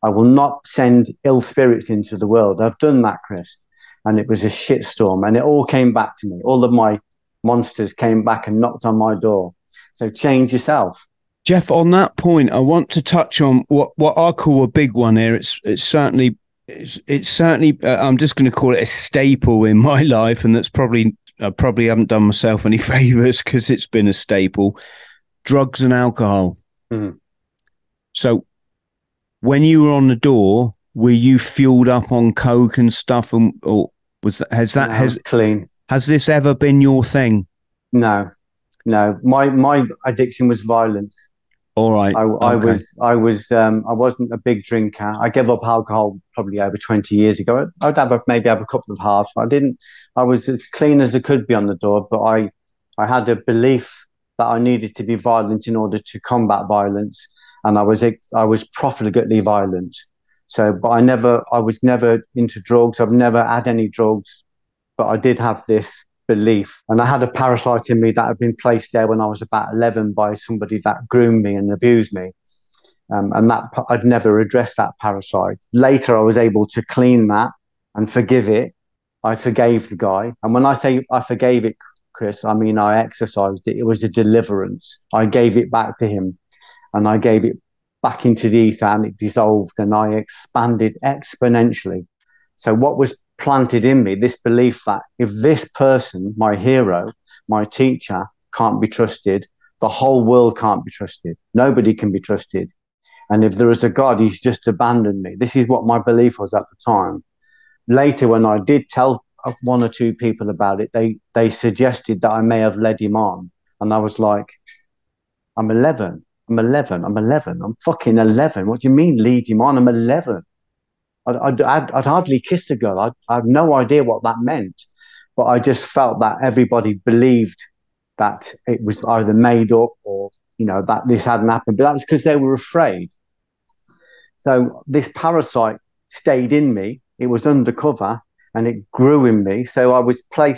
I will not send ill spirits into the world. I've done that, Chris. And it was a shitstorm. And it all came back to me. All of my monsters came back and knocked on my door. So change yourself. Geoff, on that point, I want to touch on what I call a big one here. It's certainly I'm just going to call it a staple in my life, and that's probably I haven't done myself any favors because it's been a staple. Drugs and alcohol. Mm-hmm. So when you were on the door, were you fueled up on coke and stuff, or has clean? Has this ever been your thing? No. My addiction was violence. All right. I wasn't a big drinker. I gave up alcohol probably over 20 years ago. I'd maybe have a couple of halves. I was as clean as I could be on the door, but I had a belief that I needed to be violent in order to combat violence, and I was profligately violent. So, but I was never into drugs. I've never had any drugs, but I did have this belief. And I had a parasite in me that had been placed there when I was about 11 by somebody that groomed me and abused me. And that I'd never addressed that parasite. Later, I was able to clean that and forgive it. I forgave the guy. And when I say I forgave it, Chris, I mean I exercised it. It was a deliverance. I gave it back to him, and I gave it back into the ether and it dissolved and I expanded exponentially. So what was planted in me, this belief that if this person, my hero, my teacher, can't be trusted, the whole world can't be trusted. Nobody can be trusted. And if there is a God, he's just abandoned me. This is what my belief was at the time. Later, when I did tell one or two people about it, they suggested that I may have led him on. And I was like, I'm 11. I'm 11. I'm 11. I'm fucking 11. What do you mean lead him on? I'm 11. I'd hardly kissed a girl. I had no idea what that meant. But I just felt that everybody believed that it was either made up or, that this hadn't happened. But that was because they were afraid. So this parasite stayed in me. It was undercover and it grew in me. So I was put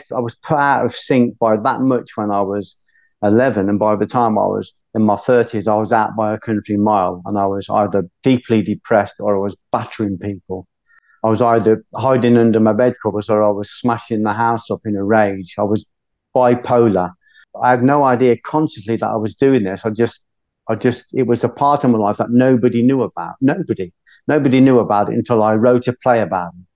out of sync by that much when I was 11. And by the time I was in my 30s, I was out by a country mile and I was either deeply depressed or I was battering people. I was either hiding under my bed covers or I was smashing the house up in a rage. I was bipolar. I had no idea consciously that I was doing this. It was a part of my life that nobody knew about. Nobody knew about it until I wrote a play about it.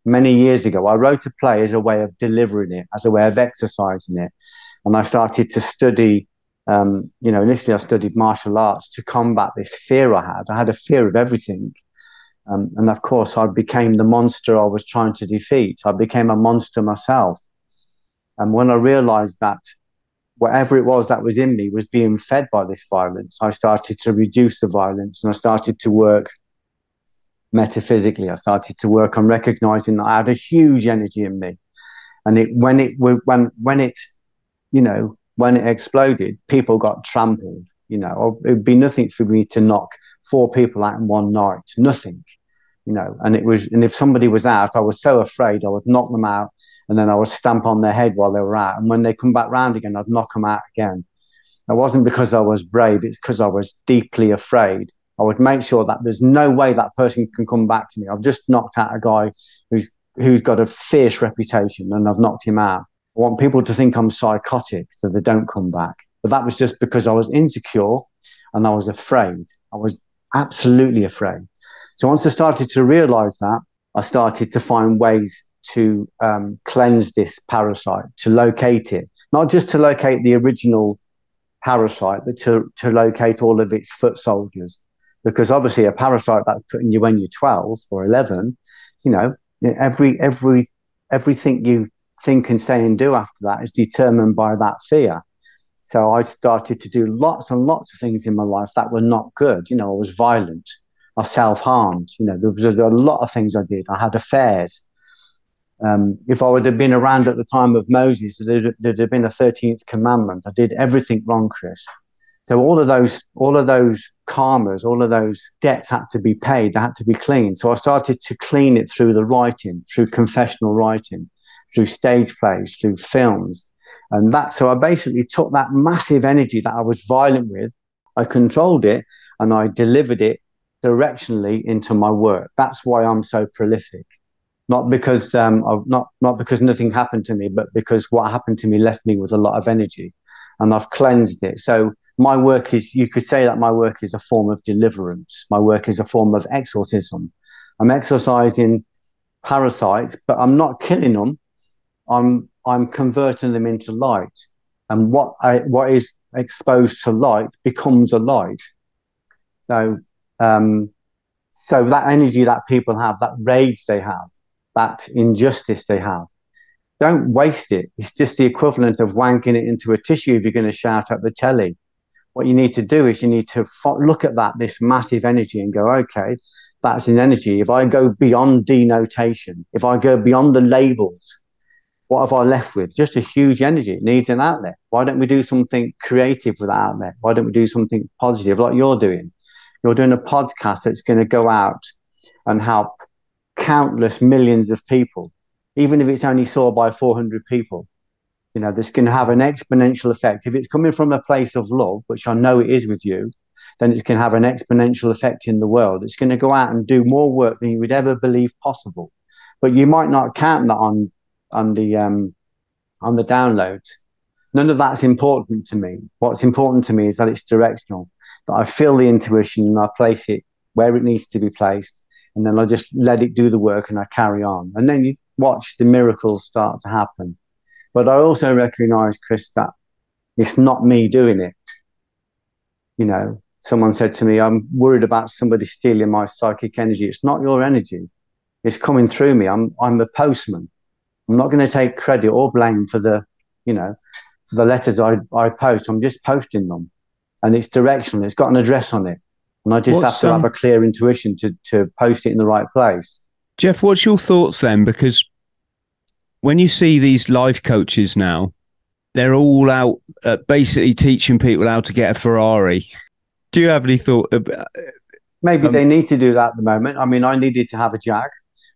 Many years ago, I wrote a play as a way of delivering it, as a way of exercising it. And I started to study, initially I studied martial arts to combat this fear I had. I had a fear of everything. And of course, I became the monster I was trying to defeat. I became a monster myself. And when I realized that whatever it was that was in me was being fed by this violence, I started to reduce the violence and I started to work metaphysically. I started to work on recognizing that I had a huge energy in me. And when it exploded, people got trampled. It would be nothing for me to knock 4 people out in one night, nothing, and if somebody was out, I was so afraid I would knock them out and then I would stamp on their head while they were out. And when they come back round again, I'd knock them out again. It wasn't because I was brave. It's because I was deeply afraid. I would make sure that there's no way that person can come back to me. I've just knocked out a guy who's got a fierce reputation and I've knocked him out. I want people to think I'm psychotic so they don't come back. But that was just because I was insecure and I was afraid. I was absolutely afraid. So once I started to realize that, I started to find ways to cleanse this parasite, to locate it, not just to locate the original parasite, but to locate all of its foot soldiers. Because obviously a parasite that's put in you when you're 12 or 11, everything you think and say and do after that is determined by that fear. So I started to do lots and lots of things in my life that were not good. I was violent. I self-harmed. There was a lot of things I did. I had affairs. If I would have been around at the time of Moses, there'd have been a 13th commandment. I did everything wrong, Chris. So all of those karmas, all of those debts had to be paid. They had to be cleaned. So I started to clean it through the writing, through confessional writing, through stage plays, through films. And so I basically took that massive energy that I was violent with, I controlled it, and I delivered it directionally into my work. That's why I'm so prolific. Not because not because nothing happened to me, but because what happened to me left me with a lot of energy, and I've cleansed it. So my work you could say that my work is a form of deliverance. My work is a form of exorcism. I'm exorcising parasites, but I'm not killing them. I'm converting them into light, and what is exposed to light becomes a light. So that energy that people have, that rage they have, that injustice they have, don't waste it. It's just the equivalent of wanking it into a tissue if you're going to shout at the telly. What you need to do is you need to look at this massive energy and go, okay, that's an energy. If I go beyond denotation, if I go beyond the labels, what have I left with? Just a huge energy. It needs an outlet. Why don't we do something creative with that outlet? Why don't we do something positive like you're doing? You're doing a podcast that's going to go out and help countless millions of people, even if it's only saw by 400 people. This can have an exponential effect. If it's coming from a place of love, which I know it is with you, then it's going to have an exponential effect in the world. It's going to go out and do more work than you would ever believe possible. But you might not count that on the downloads. None of that's important to me. What's important to me is that it's directional. that I feel the intuition and I place it where it needs to be placed. And then I just let it do the work and I carry on. And then you watch the miracles start to happen. But I also recognize, Chris, that it's not me doing it. You know, someone said to me, I'm worried about somebody stealing my psychic energy. It's not your energy. It's coming through me. I'm the postman. I'm not going to take credit or blame for the, you know, for the letters I post. I'm just posting them. And it's directional. It's got an address on it. And I just have to have a clear intuition to post it in the right place. Geoff, what's your thoughts then? Because when you see these life coaches now, they're all out basically teaching people how to get a Ferrari. Do you have any thought about maybe they need to do that at the moment? I mean, I needed to have a Jag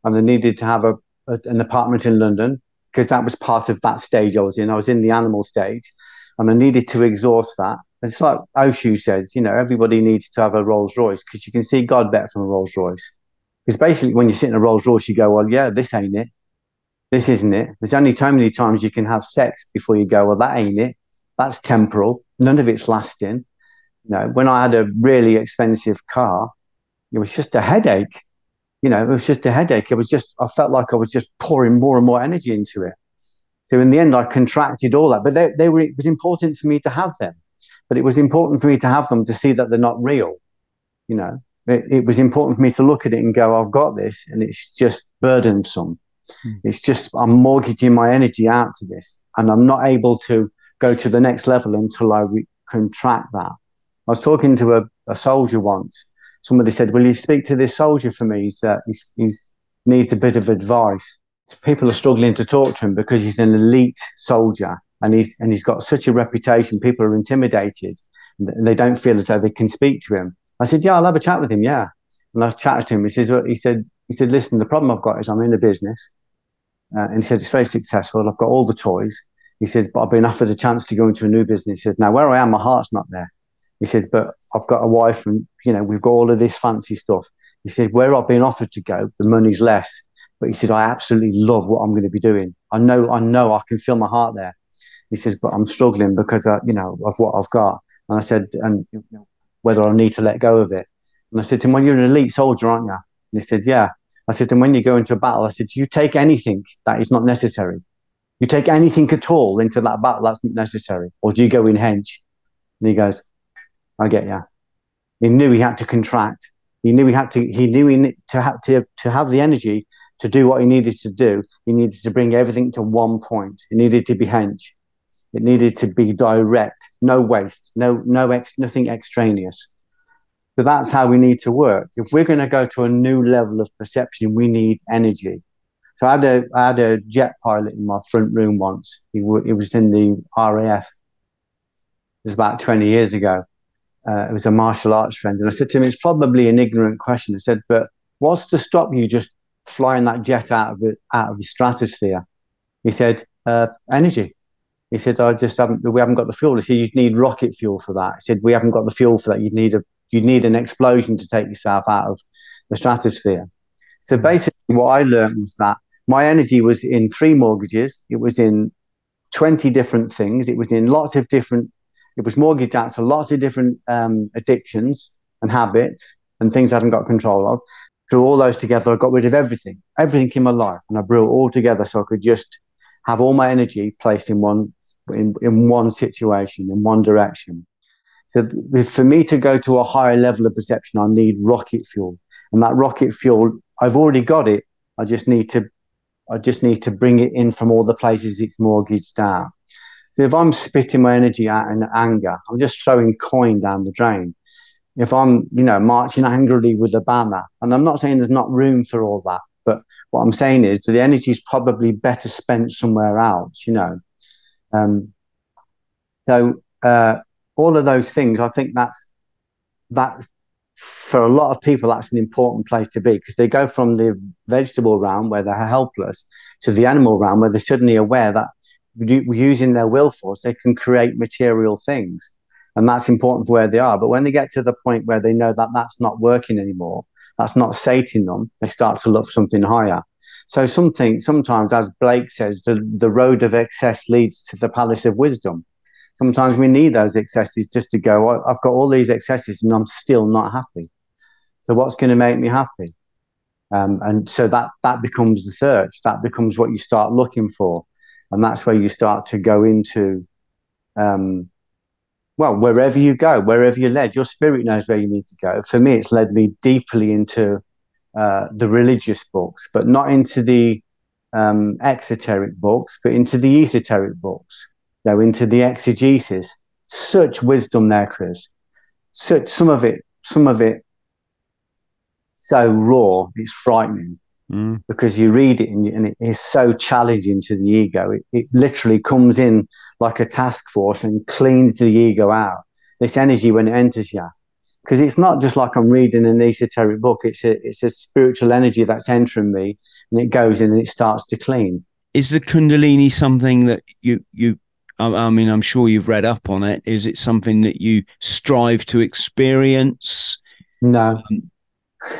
and I needed to have an apartment in London because that was part of that stage I was in. I was in the animal stage and I needed to exhaust that. It's like Osho says, you know, everybody needs to have a Rolls Royce because you can see God better from a Rolls Royce. Because basically when you sit in a Rolls Royce, you go, well, yeah, this ain't it. This isn't it. There's only so many times you can have sex before you go, well, that ain't it. That's temporal. None of it's lasting. You know, when I had a really expensive car, it was just a headache. You know, it was just a headache. I felt like I was just pouring more and more energy into it. So in the end, I contracted all that. But it was important for me to have them. But it was important for me to have them to see that they're not real. You know, it was important for me to look at it and go, I've got this, and it's just burdensome. It's just I'm mortgaging my energy out to this, and I'm not able to go to the next level until I contract that. I was talking to a soldier once. Somebody said, will you speak to this soldier for me? He's needs a bit of advice. So people are struggling to talk to him because he's an elite soldier and he's got such a reputation. People are intimidated and they don't feel as though they can speak to him. I said, yeah, I'll have a chat with him. Yeah. And I chatted to him. He said, listen, the problem I've got is I'm in a business. And he said, it's very successful. I've got all the toys. He says, but I've been offered a chance to go into a new business. He says, now where I am, my heart's not there. He says, but I've got a wife and, you know, we've got all of this fancy stuff. He said, where I've been offered to go, the money's less. But he said, I absolutely love what I'm going to be doing. I know I can feel my heart there. He says, but I'm struggling because, you know, of what I've got. And I said, and you know, whether I need to let go of it. And I said to him, well, you're an elite soldier, aren't you? And he said, yeah. I said, and when you go into a battle, I said, you take anything that is not necessary. You take anything at all into that battle that's not necessary. Or do you go in hench? And he goes, I get you. He knew he had to contract. He knew he had to have the energy to do what he needed to do. He needed to bring everything to one point. It needed to be hench. It needed to be direct, no waste, nothing extraneous. So that's how we need to work. If we're going to go to a new level of perception, we need energy. So I had a jet pilot in my front room once. He was in the RAF. It was about 20 years ago. It was a martial arts friend. And I said to him, it's probably an ignorant question. I said, but what's to stop you just flying that jet out of the stratosphere? He said, energy. He said, we haven't got the fuel. He said, you'd need rocket fuel for that. He said, we haven't got the fuel for that. You'd need an explosion to take yourself out of the stratosphere. So basically what I learned was that my energy was in 3 mortgages. It was in 20 different things. It was in it was mortgaged out to lots of different addictions and habits and things I hadn't got control of. Through all those together, I got rid of everything in my life. And I brought it all together so I could just have all my energy placed in one situation, in one direction. So for me to go to a higher level of perception, I need rocket fuel. And that rocket fuel, I've already got it. I just need to bring it in from all the places it's mortgaged down. So if I'm spitting my energy out in anger, I'm just throwing coin down the drain. If I'm, you know, marching angrily with a banner, and I'm not saying there's not room for all that, but what I'm saying is the energy is probably better spent somewhere else, you know. All of those things, I think that for a lot of people, that's an important place to be because they go from the vegetable realm where they're helpless to the animal realm where they're suddenly aware that using their will force, they can create material things. And that's important for where they are. But when they get to the point where they know that that's not working anymore, that's not sating them, they start to look for something higher. So sometimes, as Blake says, the road of excess leads to the palace of wisdom. Sometimes we need those excesses just to go, I've got all these excesses and I'm still not happy. So what's going to make me happy? And so that becomes the search. That becomes what you start looking for. And that's where you start to go into, well, wherever you go, wherever you're led, your spirit knows where you need to go. For me, it's led me deeply into the religious books, but not into the exoteric books, but into the esoteric books, into the exegesis. Such wisdom there, Chris. Some of it so raw, it's frightening because you read it and it is so challenging to the ego. It literally comes in like a task force and cleans the ego out. This energy when it enters you, because it's not just like I'm reading an esoteric book. It's a spiritual energy that's entering me, and it goes in and it starts to clean. Is the Kundalini something that you? I mean, I'm sure you've read up on it. Is it something that you strive to experience? No.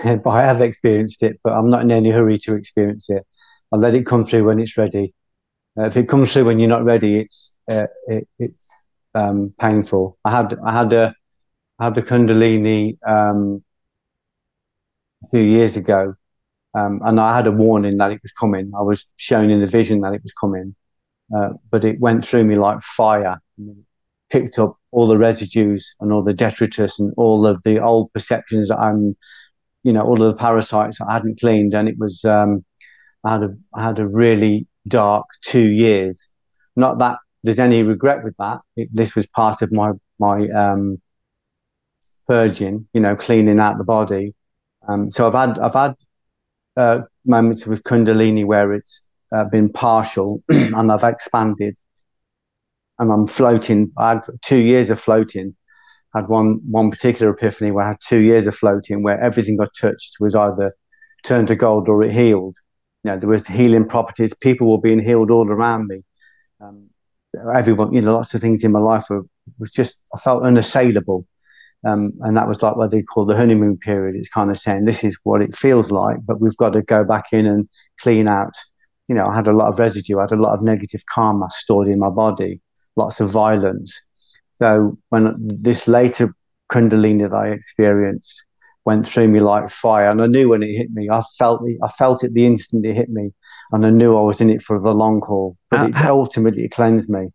But I have experienced it, but I'm not in any hurry to experience it. I'll let it come through when it's ready. If it comes through when you're not ready, it's painful. I had the Kundalini a few years ago, and I had a warning that it was coming. I was shown in the vision that it was coming, but it went through me like fire. Picked up all the residues and all the detritus and all of the old perceptions that all of the parasites I hadn't cleaned, and it was I had a really dark 2 years. Not that there's any regret with that. This was part of my purging, cleaning out the body. So I've had moments with Kundalini where it's been partial, and I've expanded, and I'm floating. I had 2 years of floating. Had one particular epiphany where I had 2 years of floating, where everything I touched was either turned to gold or it healed. There was healing properties. People were being healed all around me. Everyone, lots of things in my life I felt unassailable. And that was like what they call the honeymoon period. It's kind of saying this is what it feels like, but we've got to go back in and clean out. I had a lot of residue. I had a lot of negative karma stored in my body, lots of violence. So when this later Kundalini that I experienced went through me like fire, and I knew when it hit me, I felt it the instant it hit me, and I knew I was in it for the long haul. But ultimately it cleansed me.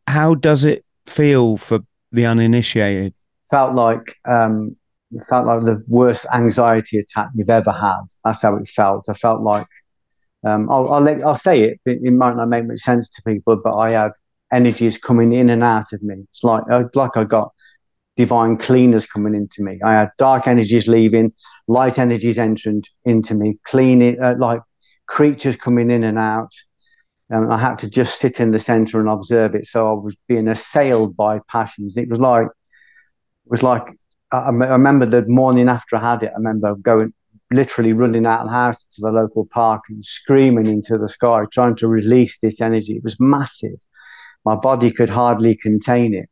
How does it feel for the uninitiated? Felt like the worst anxiety attack you've ever had. That's how it felt. I felt like I'll say it. It might not make much sense to people, but I had energies coming in and out of me. It's like I got divine cleaners coming into me. I had dark energies leaving, light energies entering into me, cleaning like creatures coming in and out. I had to just sit in the center and observe it. So I was being assailed by passions. It was like I remember the morning after I had it. I remember literally running out of the house to the local park and screaming into the sky, trying to release this energy. It was massive. My body could hardly contain it.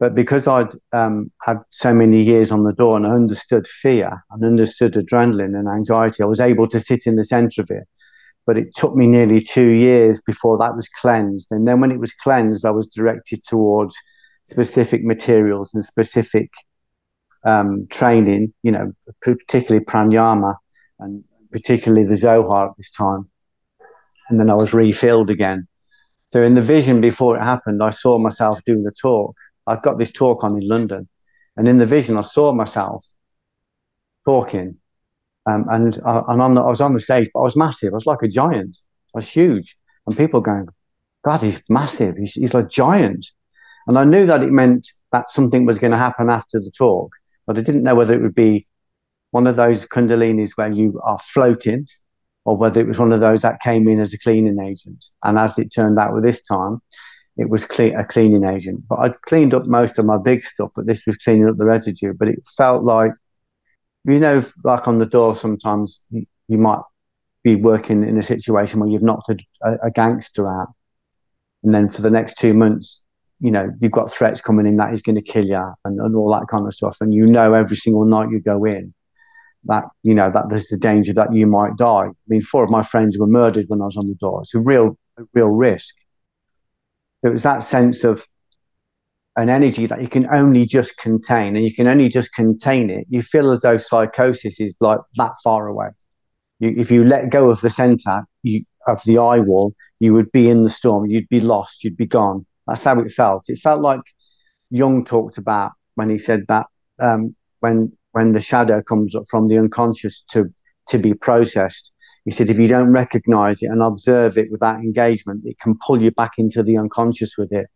But because I'd had so many years on the door and I understood fear and understood adrenaline and anxiety, I was able to sit in the center of it. But it took me nearly 2 years before that was cleansed. And then when it was cleansed, I was directed towards specific materials and specific training, particularly pranayama and particularly the Zohar at this time. And then I was refilled again. So in the vision before it happened, I saw myself doing the talk. I've got this talk on in London. And in the vision, I saw myself talking. I was on the stage, but I was massive. I was like a giant. I was huge. And people going, God, he's massive. He's a giant. And I knew that it meant that something was going to happen after the talk, but I didn't know whether it would be one of those Kundalinis where you are floating, or whether it was one of those that came in as a cleaning agent. And as it turned out with this time, it was a cleaning agent. But I'd cleaned up most of my big stuff, but this was cleaning up the residue. But it felt like, like on the door, sometimes you might be working in a situation where you've knocked a gangster out. And then for the next 2 months, you've got threats coming in that he's going to kill you and all that kind of stuff. And every single night you go in, that there's the danger that you might die. I mean, 4 of my friends were murdered when I was on the door. It's a real risk. So it was that sense of an energy that you can only just contain, and you can only just contain it. You feel as though psychosis is like that far away. If you let go of the center of the eye wall, you would be in the storm. You'd be lost. You'd be gone. That's how it felt. It felt like Jung talked about when he said that when the shadow comes up from the unconscious to be processed. He said if you don't recognize it and observe it without engagement, it can pull you back into the unconscious with it.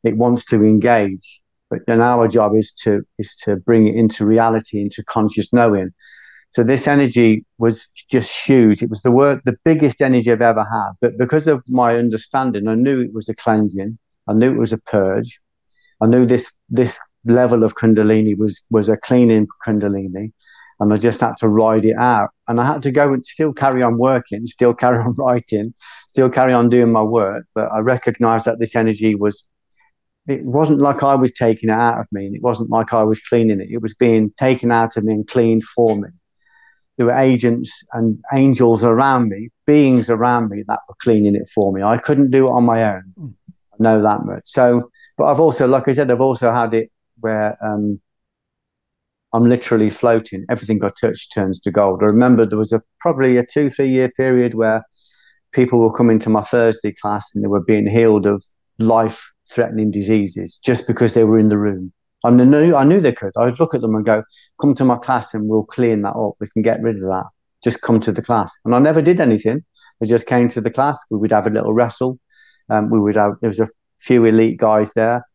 It wants to engage, but then our job is to bring it into reality, into conscious knowing. So this energy was just huge. It was the biggest energy I've ever had. But because of my understanding, I knew it was a cleansing. I knew it was a purge. I knew this level of Kundalini was a cleaning Kundalini, and I just had to ride it out. And I had to go and still carry on working, still carry on writing, still carry on doing my work. But I recognized that this energy it wasn't like I was taking it out of me, and it wasn't like I was cleaning it. It was being taken out of me and cleaned for me. There were agents and angels around me, beings around me that were cleaning it for me. I couldn't do it on my own. I know that much. So, but I've also, like I said, I've also had it where I'm literally floating. Everything I touch turns to gold. I remember there was probably a 2-3 year period where people were coming to my Thursday class and they were being healed of life-threatening diseases just because they were in the room. I knew they could. I would look at them and go, come to my class and we'll clean that up. We can get rid of that. Just come to the class. And I never did anything. I just came to the class. We would have a little wrestle. There was a few elite guys there.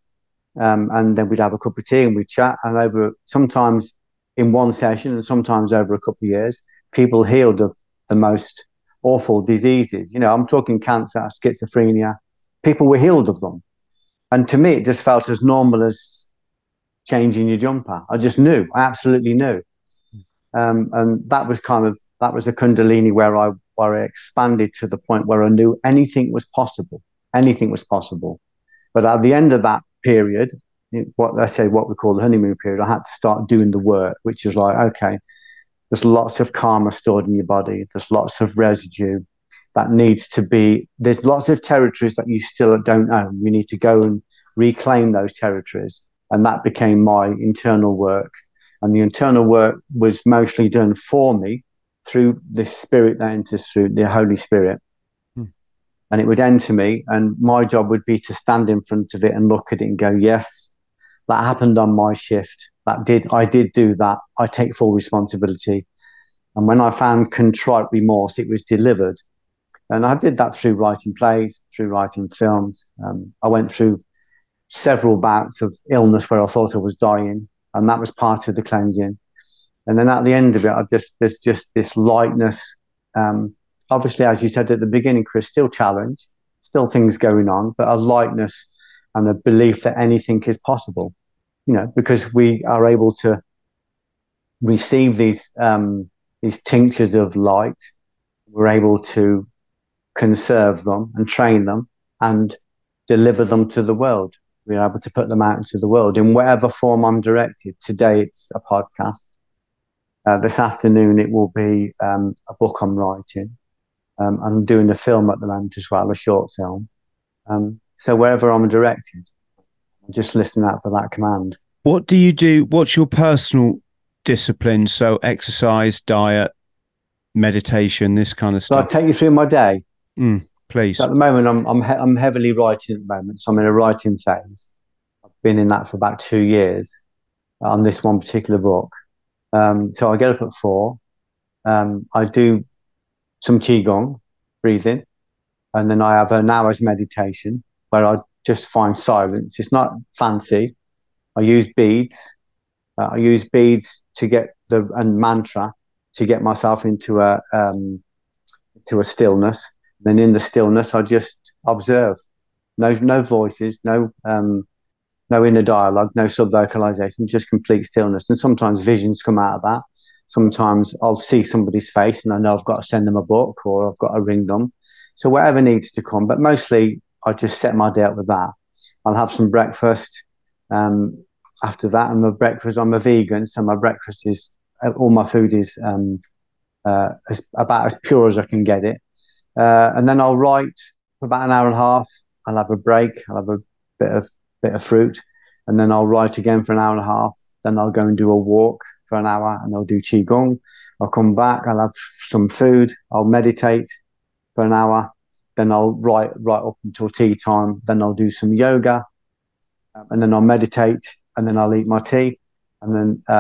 And then we'd have a cup of tea and we'd chat. And sometimes in one session and sometimes over a couple of years, people healed of the most awful diseases. You know, I'm talking cancer, schizophrenia. People were healed of them. And to me, it just felt as normal as changing your jumper. I just knew. I absolutely knew. And that was a Kundalini where I expanded to the point where I knew anything was possible. Anything was possible. But at the end of that period, what we call the honeymoon period, I had to start doing the work, which is like, okay, there's lots of karma stored in your body. There's lots of residue that needs to be, there's lots of territories that you still don't own. You need to go and reclaim those territories. And that became my internal work. And the internal work was mostly done for me through this spirit that enters through the Holy Spirit. And it would enter me, and my job would be to stand in front of it and look at it and go, yes, that happened on my shift. I did do that. I take full responsibility. And when I found contrite remorse, it was delivered. And I did that through writing plays, through writing films. I went through several bouts of illness where I thought I was dying, and that was part of the cleansing. And then at the end of it, there's just this lightness. Obviously, as you said at the beginning, Chris, still challenge, still things going on, but a lightness and a belief that anything is possible. You know, because we are able to receive these tinctures of light, we're able to conserve them and train them and deliver them to the world. We're able to put them out into the world in whatever form I'm directed. Today, it's a podcast. This afternoon, it will be a book I'm writing. I'm doing a film at the moment as well, a short film. So wherever I'm directed, I just listen out for that command. What do you do? What's your personal discipline? So exercise, diet, meditation, this kind of stuff. So I'll take you through my day. Please. So at the moment, I'm heavily writing at the moment. So I'm in a writing phase. I've been in that for about 2 years on this one particular book. So I get up at 4. I do some qigong, breathing, and then I have an hour's meditation where I just find silence. It's not fancy. I use beads. To get and mantra to get myself into a stillness. Then in the stillness, I just observe. No voices, no inner dialogue, no sub-vocalization, just complete stillness. And sometimes visions come out of that. Sometimes I'll see somebody's face and I know I've got to send them a book or I've got to ring them. So whatever needs to come. But mostly I just set my day up with that. I'll have some breakfast. After that, I'm a vegan. So my breakfast is, all my food is about as pure as I can get it. And then I'll write for about an hour and a half. I'll have a break. I'll have a bit of fruit. and then I'll write again for an hour and a half. Then I'll go and do a walk for an hour, and I'll do qigong. I'll come back. I'll have some food. I'll meditate for an hour. Then I'll write right up until tea time. Then I'll do some yoga, and then I'll meditate, and then I'll eat my tea, and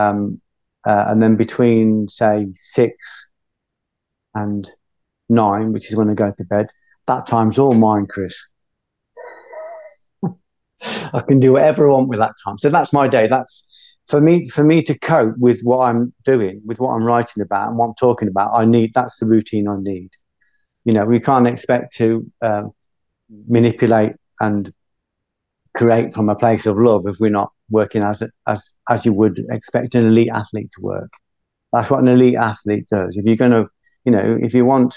then between say 6 and 9, which is when I go to bed, that time's all mine, Chris. I can do whatever I want with that time. So that's my day. That's for me to cope with what I'm doing, with what I'm writing about and what I'm talking about. That's the routine I need. You know, we can't expect to manipulate and create from a place of love if we're not working as you would expect an elite athlete to work. That's what an elite athlete does. If you're going to, you know, if you want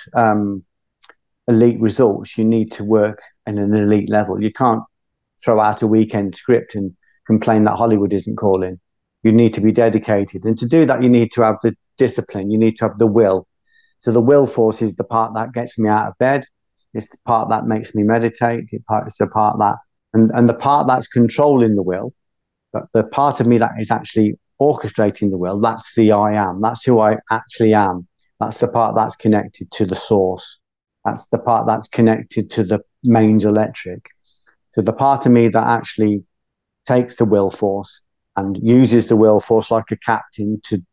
elite results, you need to work at an elite level. You can't throw out a weekend script and complain that Hollywood isn't calling. You need to be dedicated. And to do that, you need to have the discipline. You need to have the will. So the will force is the part that gets me out of bed. It's the part that makes me meditate. It's the part that, and the part that's controlling the will, but the part of me that is actually orchestrating the will, that's the I am. That's who I actually am. That's the part that's connected to the source. That's the part that's connected to the mains electric. So the part of me that actually takes the will force and uses the will force like a captain to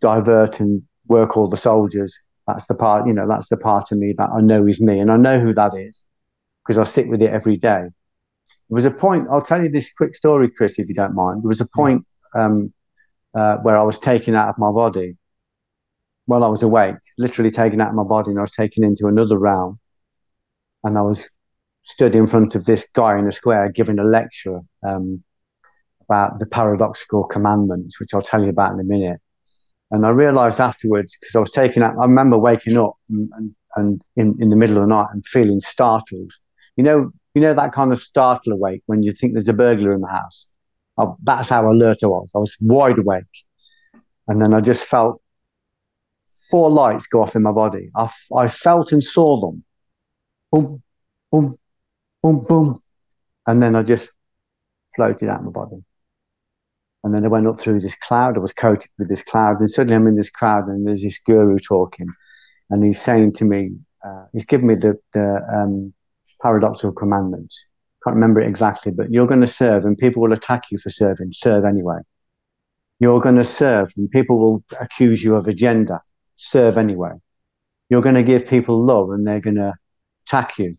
divert and work all the soldiers. That's the part, that's the part of me that I know is me. And I know who that is because I stick with it every day. There was a point, I'll tell you this quick story, Chris, if you don't mind. There was a point where I was taken out of my body while I was awake, literally taken out of my body, and I was taken into another realm. And I was stood in front of this guy in a square giving a lecture about the paradoxical commandments, which I'll tell you about in a minute. And I realized afterwards, because I was taken out, I remember waking up and in the middle of the night and feeling startled. You know that kind of startle awake when you think there's a burglar in the house. That's how alert I was. I was wide awake. And then I just felt 4 lights go off in my body. I felt and saw them. Boom, boom, boom, boom. And then I just floated out of my body. And then I went up through this cloud. I was coated with this cloud. And suddenly I'm in this crowd and there's this guru talking. And he's saying to me, he's given me the paradoxical commandments. Can't remember it exactly, but you're going to serve and people will attack you for serving. Serve anyway. You're going to serve and people will accuse you of agenda. Serve anyway. You're going to give people love and they're going to attack you.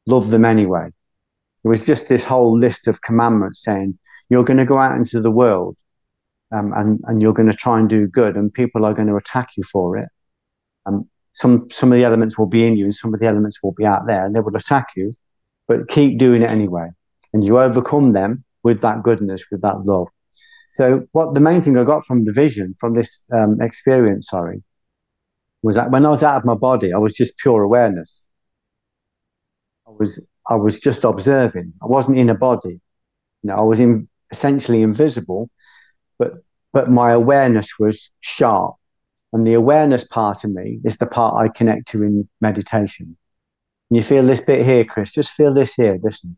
Love them anyway. It was just this whole list of commandments saying you're going to go out into the world and you're going to try and do good and people are going to attack you for it. Some of the elements will be in you and some of the elements will be out there and they will attack you, but keep doing it anyway. And you overcome them with that goodness, with that love. So the main thing I got from the vision, from this experience, was that when I was out of my body, I was just pure awareness. I was just observing. I wasn't in a body. I was essentially invisible, but my awareness was sharp. And the awareness part of me is the part I connect to in meditation. And you feel this bit here, Chris. Just feel this here. Listen.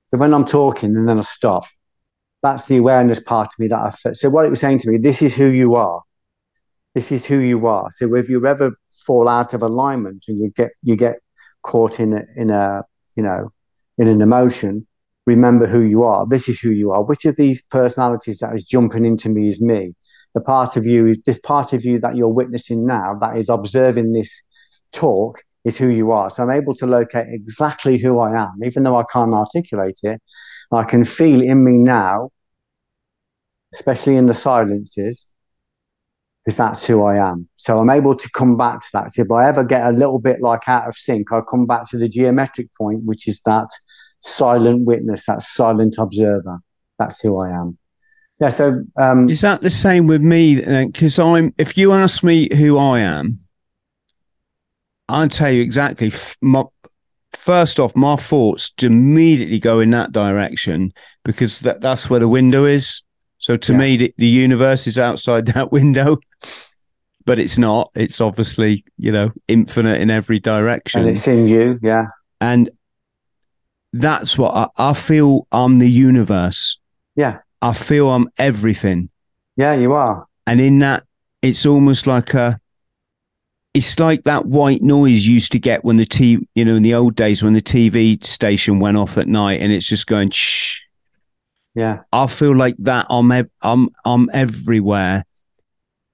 So when I'm talking and then I stop, that's the awareness part of me that I feel. So what it was saying to me, this is who you are. This is who you are. So if you ever fall out of alignment and you get caught in an emotion, remember who you are. This is who you are. Which of these personalities that is jumping into me is me? The part of you, this part of you that you're witnessing now, that is observing this talk, is who you are. So I'm able to locate exactly who I am, even though I can't articulate it. I can feel in me now, especially in the silences, because that's who I am. So I'm able to come back to that. So if I ever get a little bit like out of sync, I'll come back to the geometric point, which is that silent witness, that silent observer. That's who I am. Yeah. So is that the same with me? Because if you ask me who I am, I'll tell you exactly. First off, my thoughts immediately go in that direction because that's where the window is. So to me, the universe is outside that window, but it's not. It's obviously, infinite in every direction. And it's in you, yeah. And that's what I feel. I'm the universe. Yeah. I feel I'm everything. Yeah, you are. And in that, it's almost like it's like that white noise you used to get when the TV, in the old days when the TV station went off at night and it's just going shh. Yeah. I feel like that. I'm everywhere,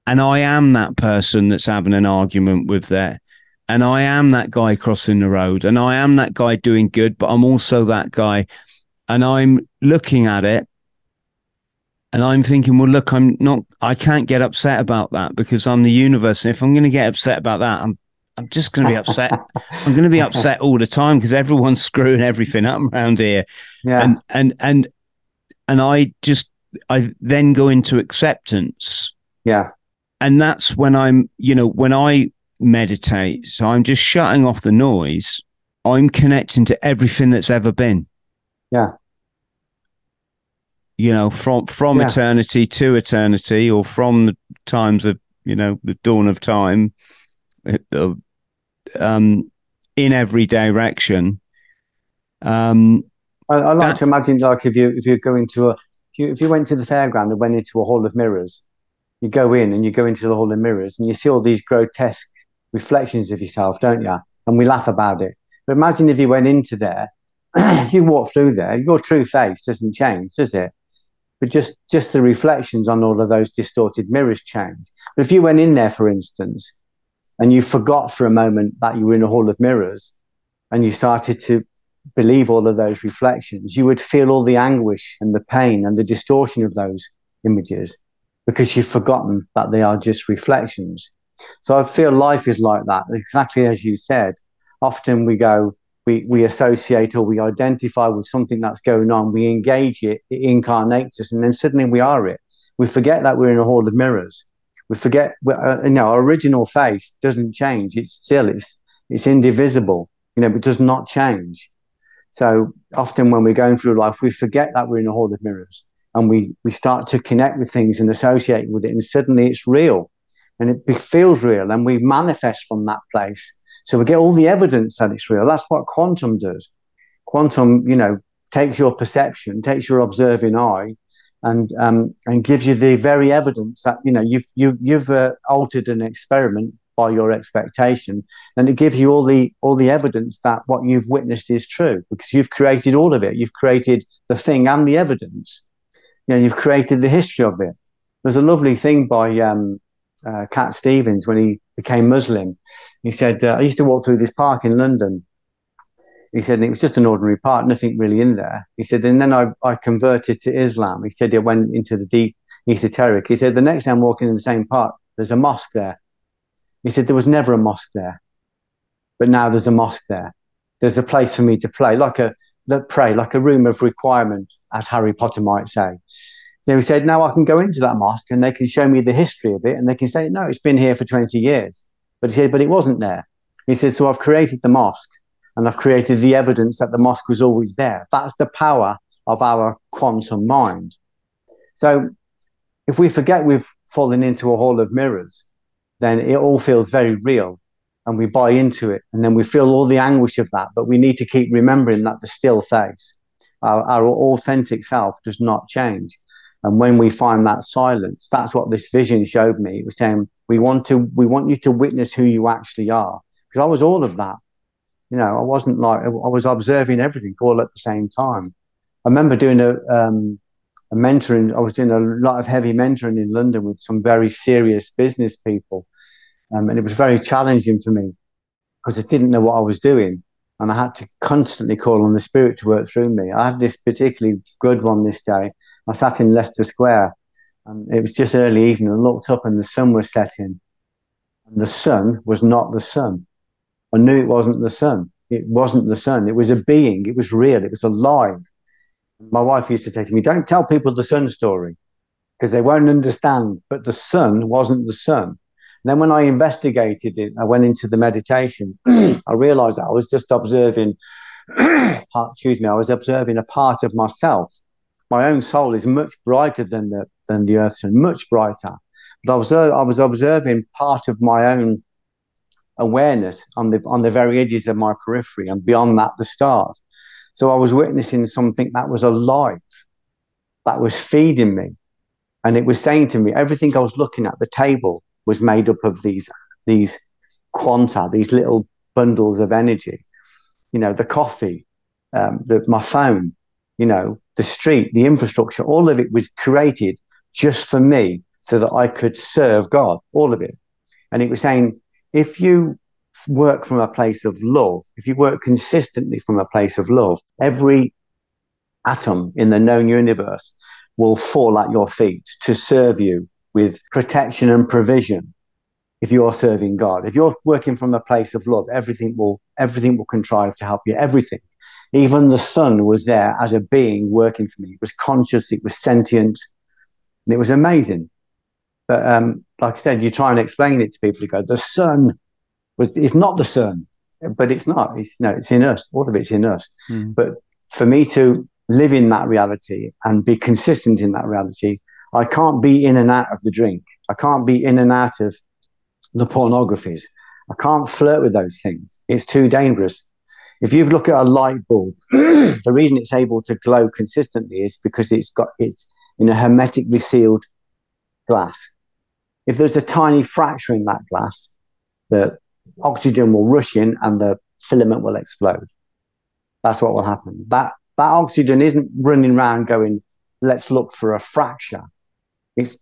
and I am that person that's having an argument with that, and I am that guy crossing the road, and I am that guy doing good, but I'm also that guy, and I'm looking at it, and I'm thinking, well, look, I can't get upset about that because I'm the universe, and if I'm going to get upset about that, I'm just going to be upset. I'm going to be upset all the time because everyone's screwing everything up around here, Yeah. and I then go into acceptance. Yeah. And that's when when I meditate, so I'm just shutting off the noise. I'm connecting to everything that's ever been. Yeah. From eternity to eternity, or from the times of, the dawn of time, in every direction. I like to imagine, like, if you go into if you went to the fairground and went into a hall of mirrors, you go in and you go into the hall of mirrors and you see all these grotesque reflections of yourself, don't you? And we laugh about it. But imagine if you went into there, you walk through there, your true face doesn't change, does it? But just the reflections on all of those distorted mirrors change. But if you went in there, for instance, and you forgot for a moment that you were in a hall of mirrors, and you started to believe all of those reflections, you would feel all the anguish and the pain and the distortion of those images because you've forgotten that they are just reflections. So I feel life is like that, exactly as you said. Often we associate or we identify with something that's going on, we engage it, it incarnates us, and then suddenly we are it. We forget that we're in a hall of mirrors. We forget, our original face doesn't change. It's indivisible, it does not change. So often when we're going through life, we forget that we're in a hall of mirrors, and we start to connect with things and associate with it, and suddenly it's real and it feels real, and we manifest from that place. So we get all the evidence that it's real. That's what quantum does. Quantum, takes your perception, takes your observing eye, and gives you the very evidence that you've altered an experiment by your expectation, and it gives you all the evidence that what you've witnessed is true, because you've created all of it. You've created the thing and the evidence. You've created the history of it. There's a lovely thing by Cat Stevens when he became Muslim. He said, I used to walk through this park in London. He said, and it was just an ordinary park, nothing really in there. He said, and then I converted to Islam. He said, I went into the deep esoteric. He said, the next time I'm walking in the same park, there's a mosque there. He said, there was never a mosque there, but now there's a mosque there. There's a place for me to pray, like a room of requirement, as Harry Potter might say. So he said, now I can go into that mosque and they can show me the history of it, and they can say, no, it's been here for 20 years. But he said, but it wasn't there. He said, so I've created the mosque, and I've created the evidence that the mosque was always there. That's the power of our quantum mind. So if we forget we've fallen into a hall of mirrors, then it all feels very real, and we buy into it, and then we feel all the anguish of that. But we need to keep remembering that the still face, our authentic self, does not change. And when we find that silence, that's what this vision showed me. It was saying, we want you to witness who you actually are. Because I was all of that. I wasn't I was observing everything all at the same time. I remember doing a mentoring. I was doing a lot of heavy mentoring in London with some very serious business people. And it was very challenging for me because I didn't know what I was doing. And I had to constantly call on the spirit to work through me. I had this particularly good one this day. I sat in Leicester Square, and it was just early evening. I looked up and the sun was setting. And the sun was not the sun. I knew it wasn't the sun. It wasn't the sun. It was a being. It was real. It was alive. My wife used to say to me, don't tell people the sun story because they won't understand. But the sun wasn't the sun. And then when I investigated it, I went into the meditation. I realized I was just observing, I was observing a part of myself. My own soul is much brighter than the earth sun, much brighter. But I was observing part of my own awareness on the very edges of my periphery, and beyond that, the stars. So I was witnessing something that was alive, that was feeding me. And it was saying to me, everything I was looking at, the table was made up of these quanta, these little bundles of energy. You know, the coffee, my phone, you know, the street, the infrastructure, all of it was created just for me so that I could serve God, all of it. And it was saying, if you work from a place of love, if you work consistently from a place of love, every atom in the known universe will fall at your feet to serve you with protection and provision. If you're serving God, if you're working from a place of love, everything will contrive to help you. Everything, even the sun was there as a being working for me. It was conscious, it was sentient, and it was amazing. But like I said, you try and explain it to people. You go, the sun it's not the sun, but it's not. It's in us. All of it's in us. But for me to live in that reality and be consistent in that reality, I can't be in and out of the drink. I can't be in and out of the pornographies. I can't flirt with those things. It's too dangerous. If you look at a light bulb, the reason it's able to glow consistently is because it's in a hermetically sealed glass. If there's a tiny fracture in that glass, the oxygen will rush in and the filament will explode. That's what will happen. That oxygen isn't running around going, let's look for a fracture. It's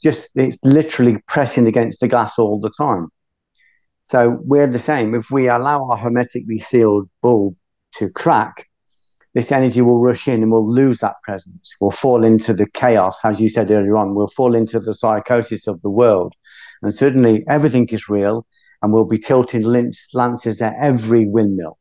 literally pressing against the glass all the time. So we're the same. If we allow our hermetically sealed bulb to crack, this energy will rush in and we'll lose that presence. We'll fall into the chaos, as you said earlier on. We'll fall into the psychosis of the world. And suddenly everything is real and we'll be tilting lances at every windmill.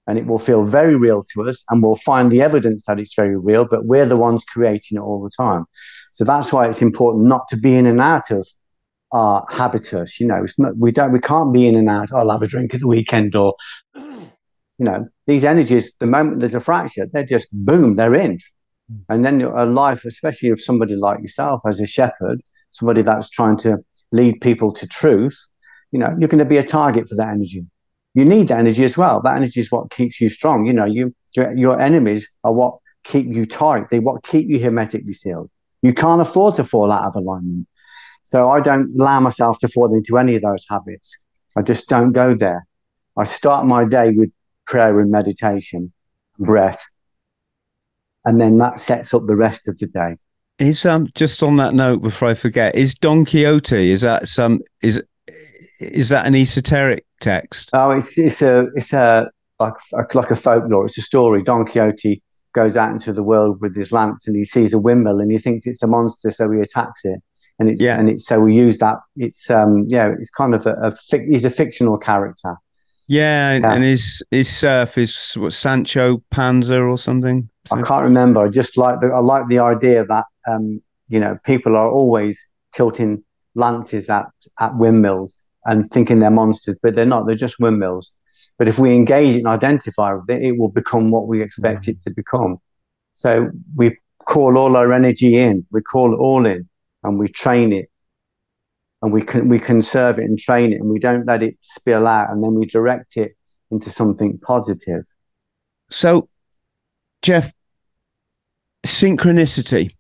And it will feel very real to us and we'll find the evidence that it's very real, but we're the ones creating it all the time. So that's why it's important not to be in and out of our habitus. You know, we can't be in and out. I'll have a drink at the weekend, or you know, these energies, the moment there's a fracture, they're just boom, they're in. And then a life, especially of somebody like yourself as a shepherd, somebody that's trying to lead people to truth, you know, you're going to be a target for that energy. You need that energy as well. That energy is what keeps you strong. You know, your enemies are what keep you tight. They what keep you hermetically sealed. You can't afford to fall out of alignment. So I don't allow myself to fall into any of those habits. I just don't go there. I start my day with prayer and meditation, breath, and then that sets up the rest of the day. Is just on that note before I forget, is Don Quixote, is that an esoteric text? Oh, it's like a folklore. It's a story. Don Quixote goes out into the world with his lance and he sees a windmill and he thinks it's a monster, so he attacks it. So we use that. It's kind of he's a fictional character. And his serf is what, Sancho Panza or something. I can't remember. I like the idea that people are always tilting lances at windmills and thinking they're monsters, but they're not. They're just windmills. But if we engage and identify with it, it will become what we expect it to become. So we call all our energy in. We call it all in, and we train it, and we conserve it and train it, and we don't let it spill out, and then we direct it into something positive. So, Geoff, synchronicity.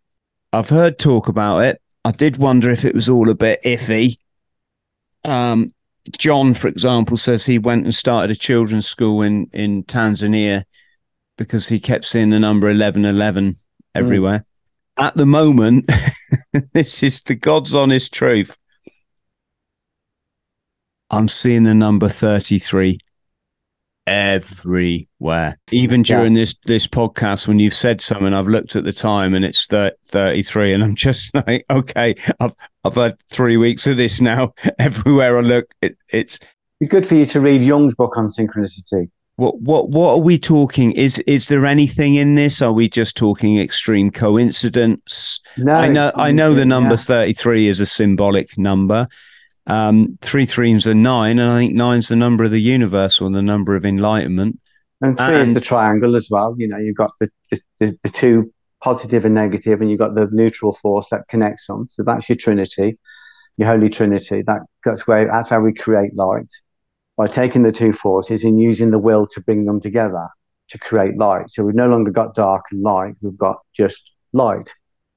I've heard talk about it. I did wonder if it was all a bit iffy. John, for example, says he went and started a children's school in Tanzania because he kept seeing the number 1111 everywhere. At the moment, this is the God's honest truth. I'm seeing the number 33 everywhere. Even during this podcast, when you've said something, I've looked at the time and it's 33, and I'm just like, okay, I've had 3 weeks of this now. Everywhere I look, it's good for you to read Jung's book on synchronicity. What are we talking? Is there anything in this? Are we just talking extreme coincidence? No, I know the number 33 is a symbolic number. 3 is a 9, and I think 9's the number of the universe, or the number of enlightenment. And 3 is the triangle as well. You know, you've got the two positive and negative, and you've got the neutral force that connects them. So that's your Trinity, your Holy Trinity. That's how we create light, by taking the two forces and using the will to bring them together. to create light. So we've no longer got dark and light. We've got just light.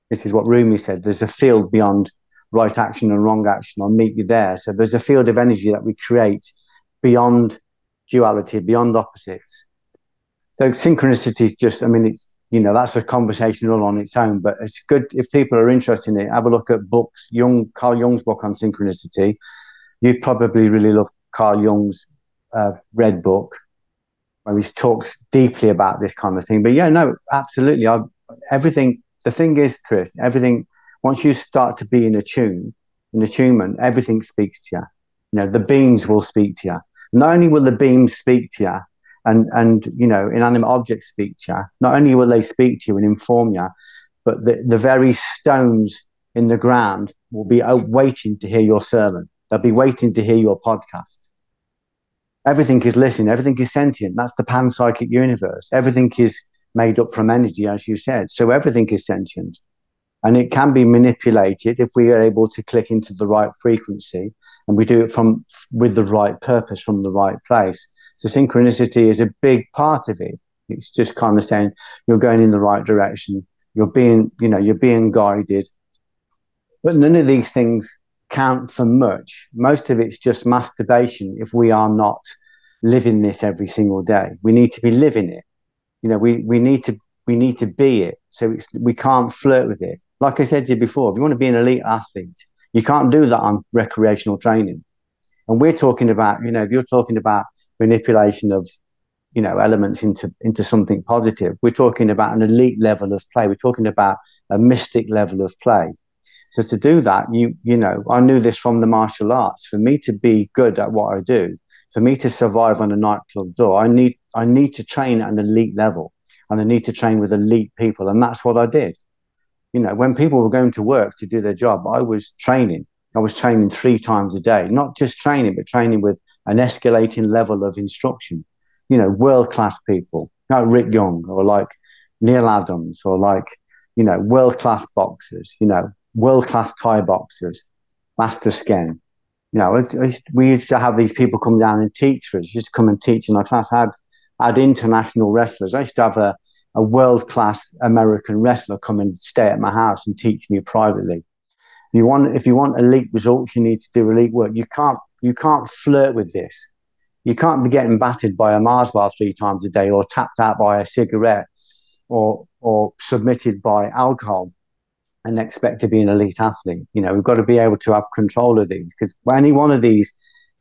This is what Rumi said. There's a field beyond right action and wrong action. I'll meet you there. So there's a field of energy that we create beyond duality, beyond opposites. So synchronicity is just, I mean, it's, you know, that's a conversation all on its own, but it's good if people are interested in it, have a look at books. Carl Jung's book on synchronicity. You'd probably really love Carl Jung's Red Book, where he talks deeply about this kind of thing. But yeah, no, absolutely. Everything, the thing is, Chris, everything, once you start to be in attunement, everything speaks to you. You know, the beams will speak to you. Not only will the beams speak to you, and you know, inanimate objects speak to you, not only will they speak to you and inform you, but the very stones in the ground will be waiting to hear your sermon. They'll be waiting to hear your podcast. Everything is listening. Everything is sentient. That's the panpsychic universe. Everything is made up from energy, as you said. So everything is sentient. And it can be manipulated if we are able to click into the right frequency, and we do it with the right purpose, from the right place. So synchronicity is a big part of it. It's just kind of saying you're going in the right direction. You're being guided. But none of these things count for much. Most of it's just masturbation if we are not living this every single day. We need to be living it. You know, we need to be it. So we can't flirt with it. Like I said to you before, if you want to be an elite athlete, you can't do that on recreational training. And we're talking about, you know, if you're talking about manipulation of, you know, elements into something positive, we're talking about an elite level of play. We're talking about a mystic level of play. So to do that, you know, I knew this from the martial arts. For me to be good at what I do, for me to survive on a nightclub door, I need to train at an elite level, and I need to train with elite people. And that's what I did. You know, when people were going to work to do their job, I was training. I was training 3 times a day, not just training, but training with an escalating level of instruction. You know, world-class people like Rick Young, or like Neil Adams, or like, you know, world-class boxers, you know, world-class Thai boxers, Master Sken. You know, we used to have these people come down and teach for us, just come and teach in our class. I had international wrestlers. I used to have a world-class American wrestler come and stay at my house and teach me privately. If you want elite results, you need to do elite work. You can't flirt with this. You can't be getting battered by a Mars bar 3 times a day, or tapped out by a cigarette, or submitted by alcohol, and expect to be an elite athlete. You know, we've got to be able to have control of these, because any one of these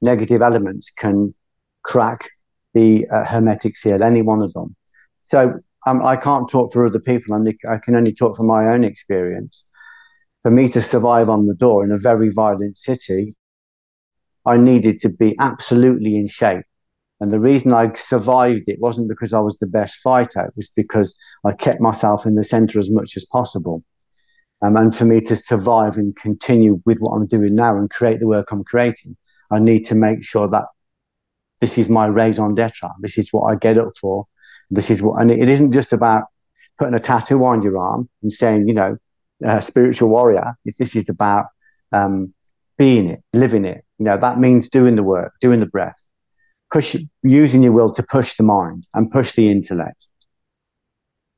negative elements can crack the hermetic seal, any one of them. So I can't talk for other people, and I can only talk from my own experience. For me to survive on the door in a very violent city, I needed to be absolutely in shape. And the reason I survived it wasn't because I was the best fighter. It was because I kept myself in the center as much as possible. And for me to survive and continue with what I'm doing now and create the work I'm creating, I need to make sure that this is my raison d'etre. This is what I get up for. This is what, and it isn't just about putting a tattoo on your arm and saying, you know, spiritual warrior. This is about being it, living it. You know, that means doing the work, doing the breath, using your will to push the mind and push the intellect,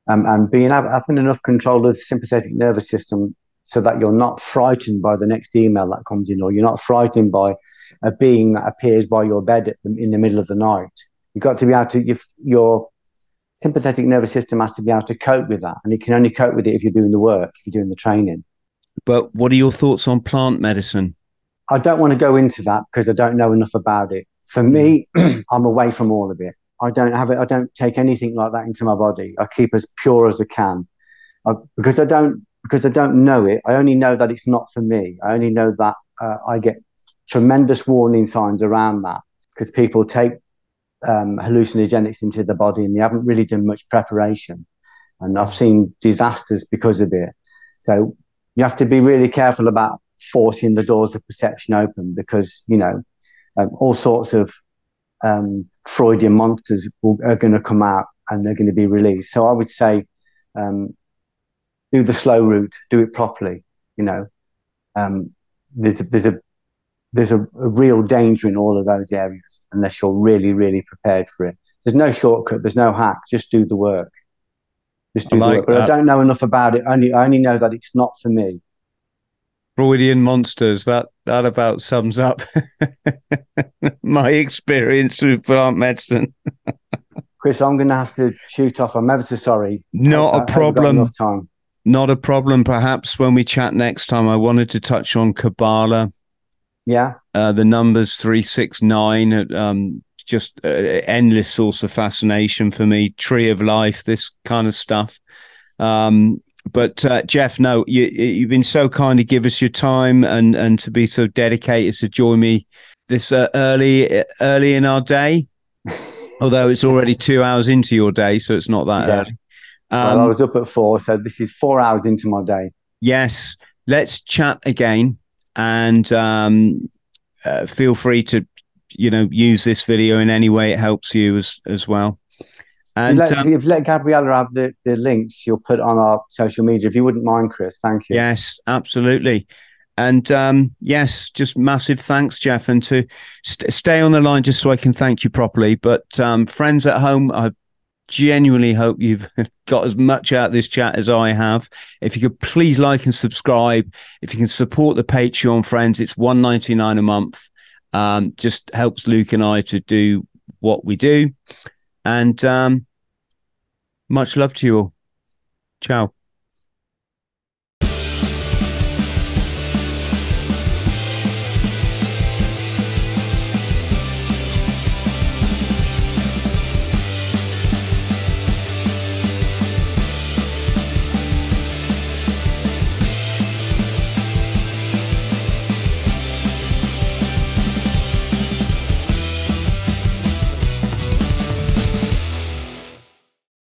and having enough control of the sympathetic nervous system so that you're not frightened by the next email that comes in, or you're not frightened by a being that appears by your bed in the middle of the night. You've got to be able to, your sympathetic nervous system has to be able to cope with that. And you can only cope with it if you're doing the work, if you're doing the training. But what are your thoughts on plant medicine? I don't want to go into that because I don't know enough about it. For me, I'm away from all of it. I don't take anything like that into my body. I keep as pure as I can. Because I don't know it. I only know that it's not for me. I only know that I get tremendous warning signs around that, because people take hallucinogenics into the body and they haven't really done much preparation. And I've seen disasters because of it. So you have to be really careful about forcing the doors of perception open, because, you know, all sorts of Freudian monsters are going to come out and they're going to be released. So I would say, do the slow route, do it properly. You know, there's a real danger in all of those areas unless you're really, really prepared for it. There's no shortcut. There's no hack. Just do the work. Just I do the like work. But I that. don't know enough about it. I only know that it's not for me. Freudian monsters. That about sums up my experience with plant medicine. Chris, I'm going to have to shoot off. I'm ever so sorry. Not a I hope we've got problem. enough time. Not a problem. Perhaps when we chat next time, I wanted to touch on Kabbalah. Yeah. The numbers 369. Just endless source of fascination for me. Tree of life, this kind of stuff. But Geoff, no, you've been so kind to give us your time and to be so dedicated to join me this early in our day. Although it's already 2 hours into your day, so it's not that early. Well, I was up at 4, so this is 4 hours into my day. Yes, let's chat again, and feel free to use this video in any way it helps you as well. And if you let Gabriella have the links, you'll put on our social media. If you wouldn't mind, Chris, thank you. Yes, absolutely. And yes, just massive thanks, Geoff. And to stay on the line just so I can thank you properly. But friends at home, I genuinely hope you've got as much out of this chat as I have. If you could please like and subscribe. If you can support the Patreon, friends, it's $1.99 a month. Just helps Luke and I to do what we do. And much love to you all. Ciao.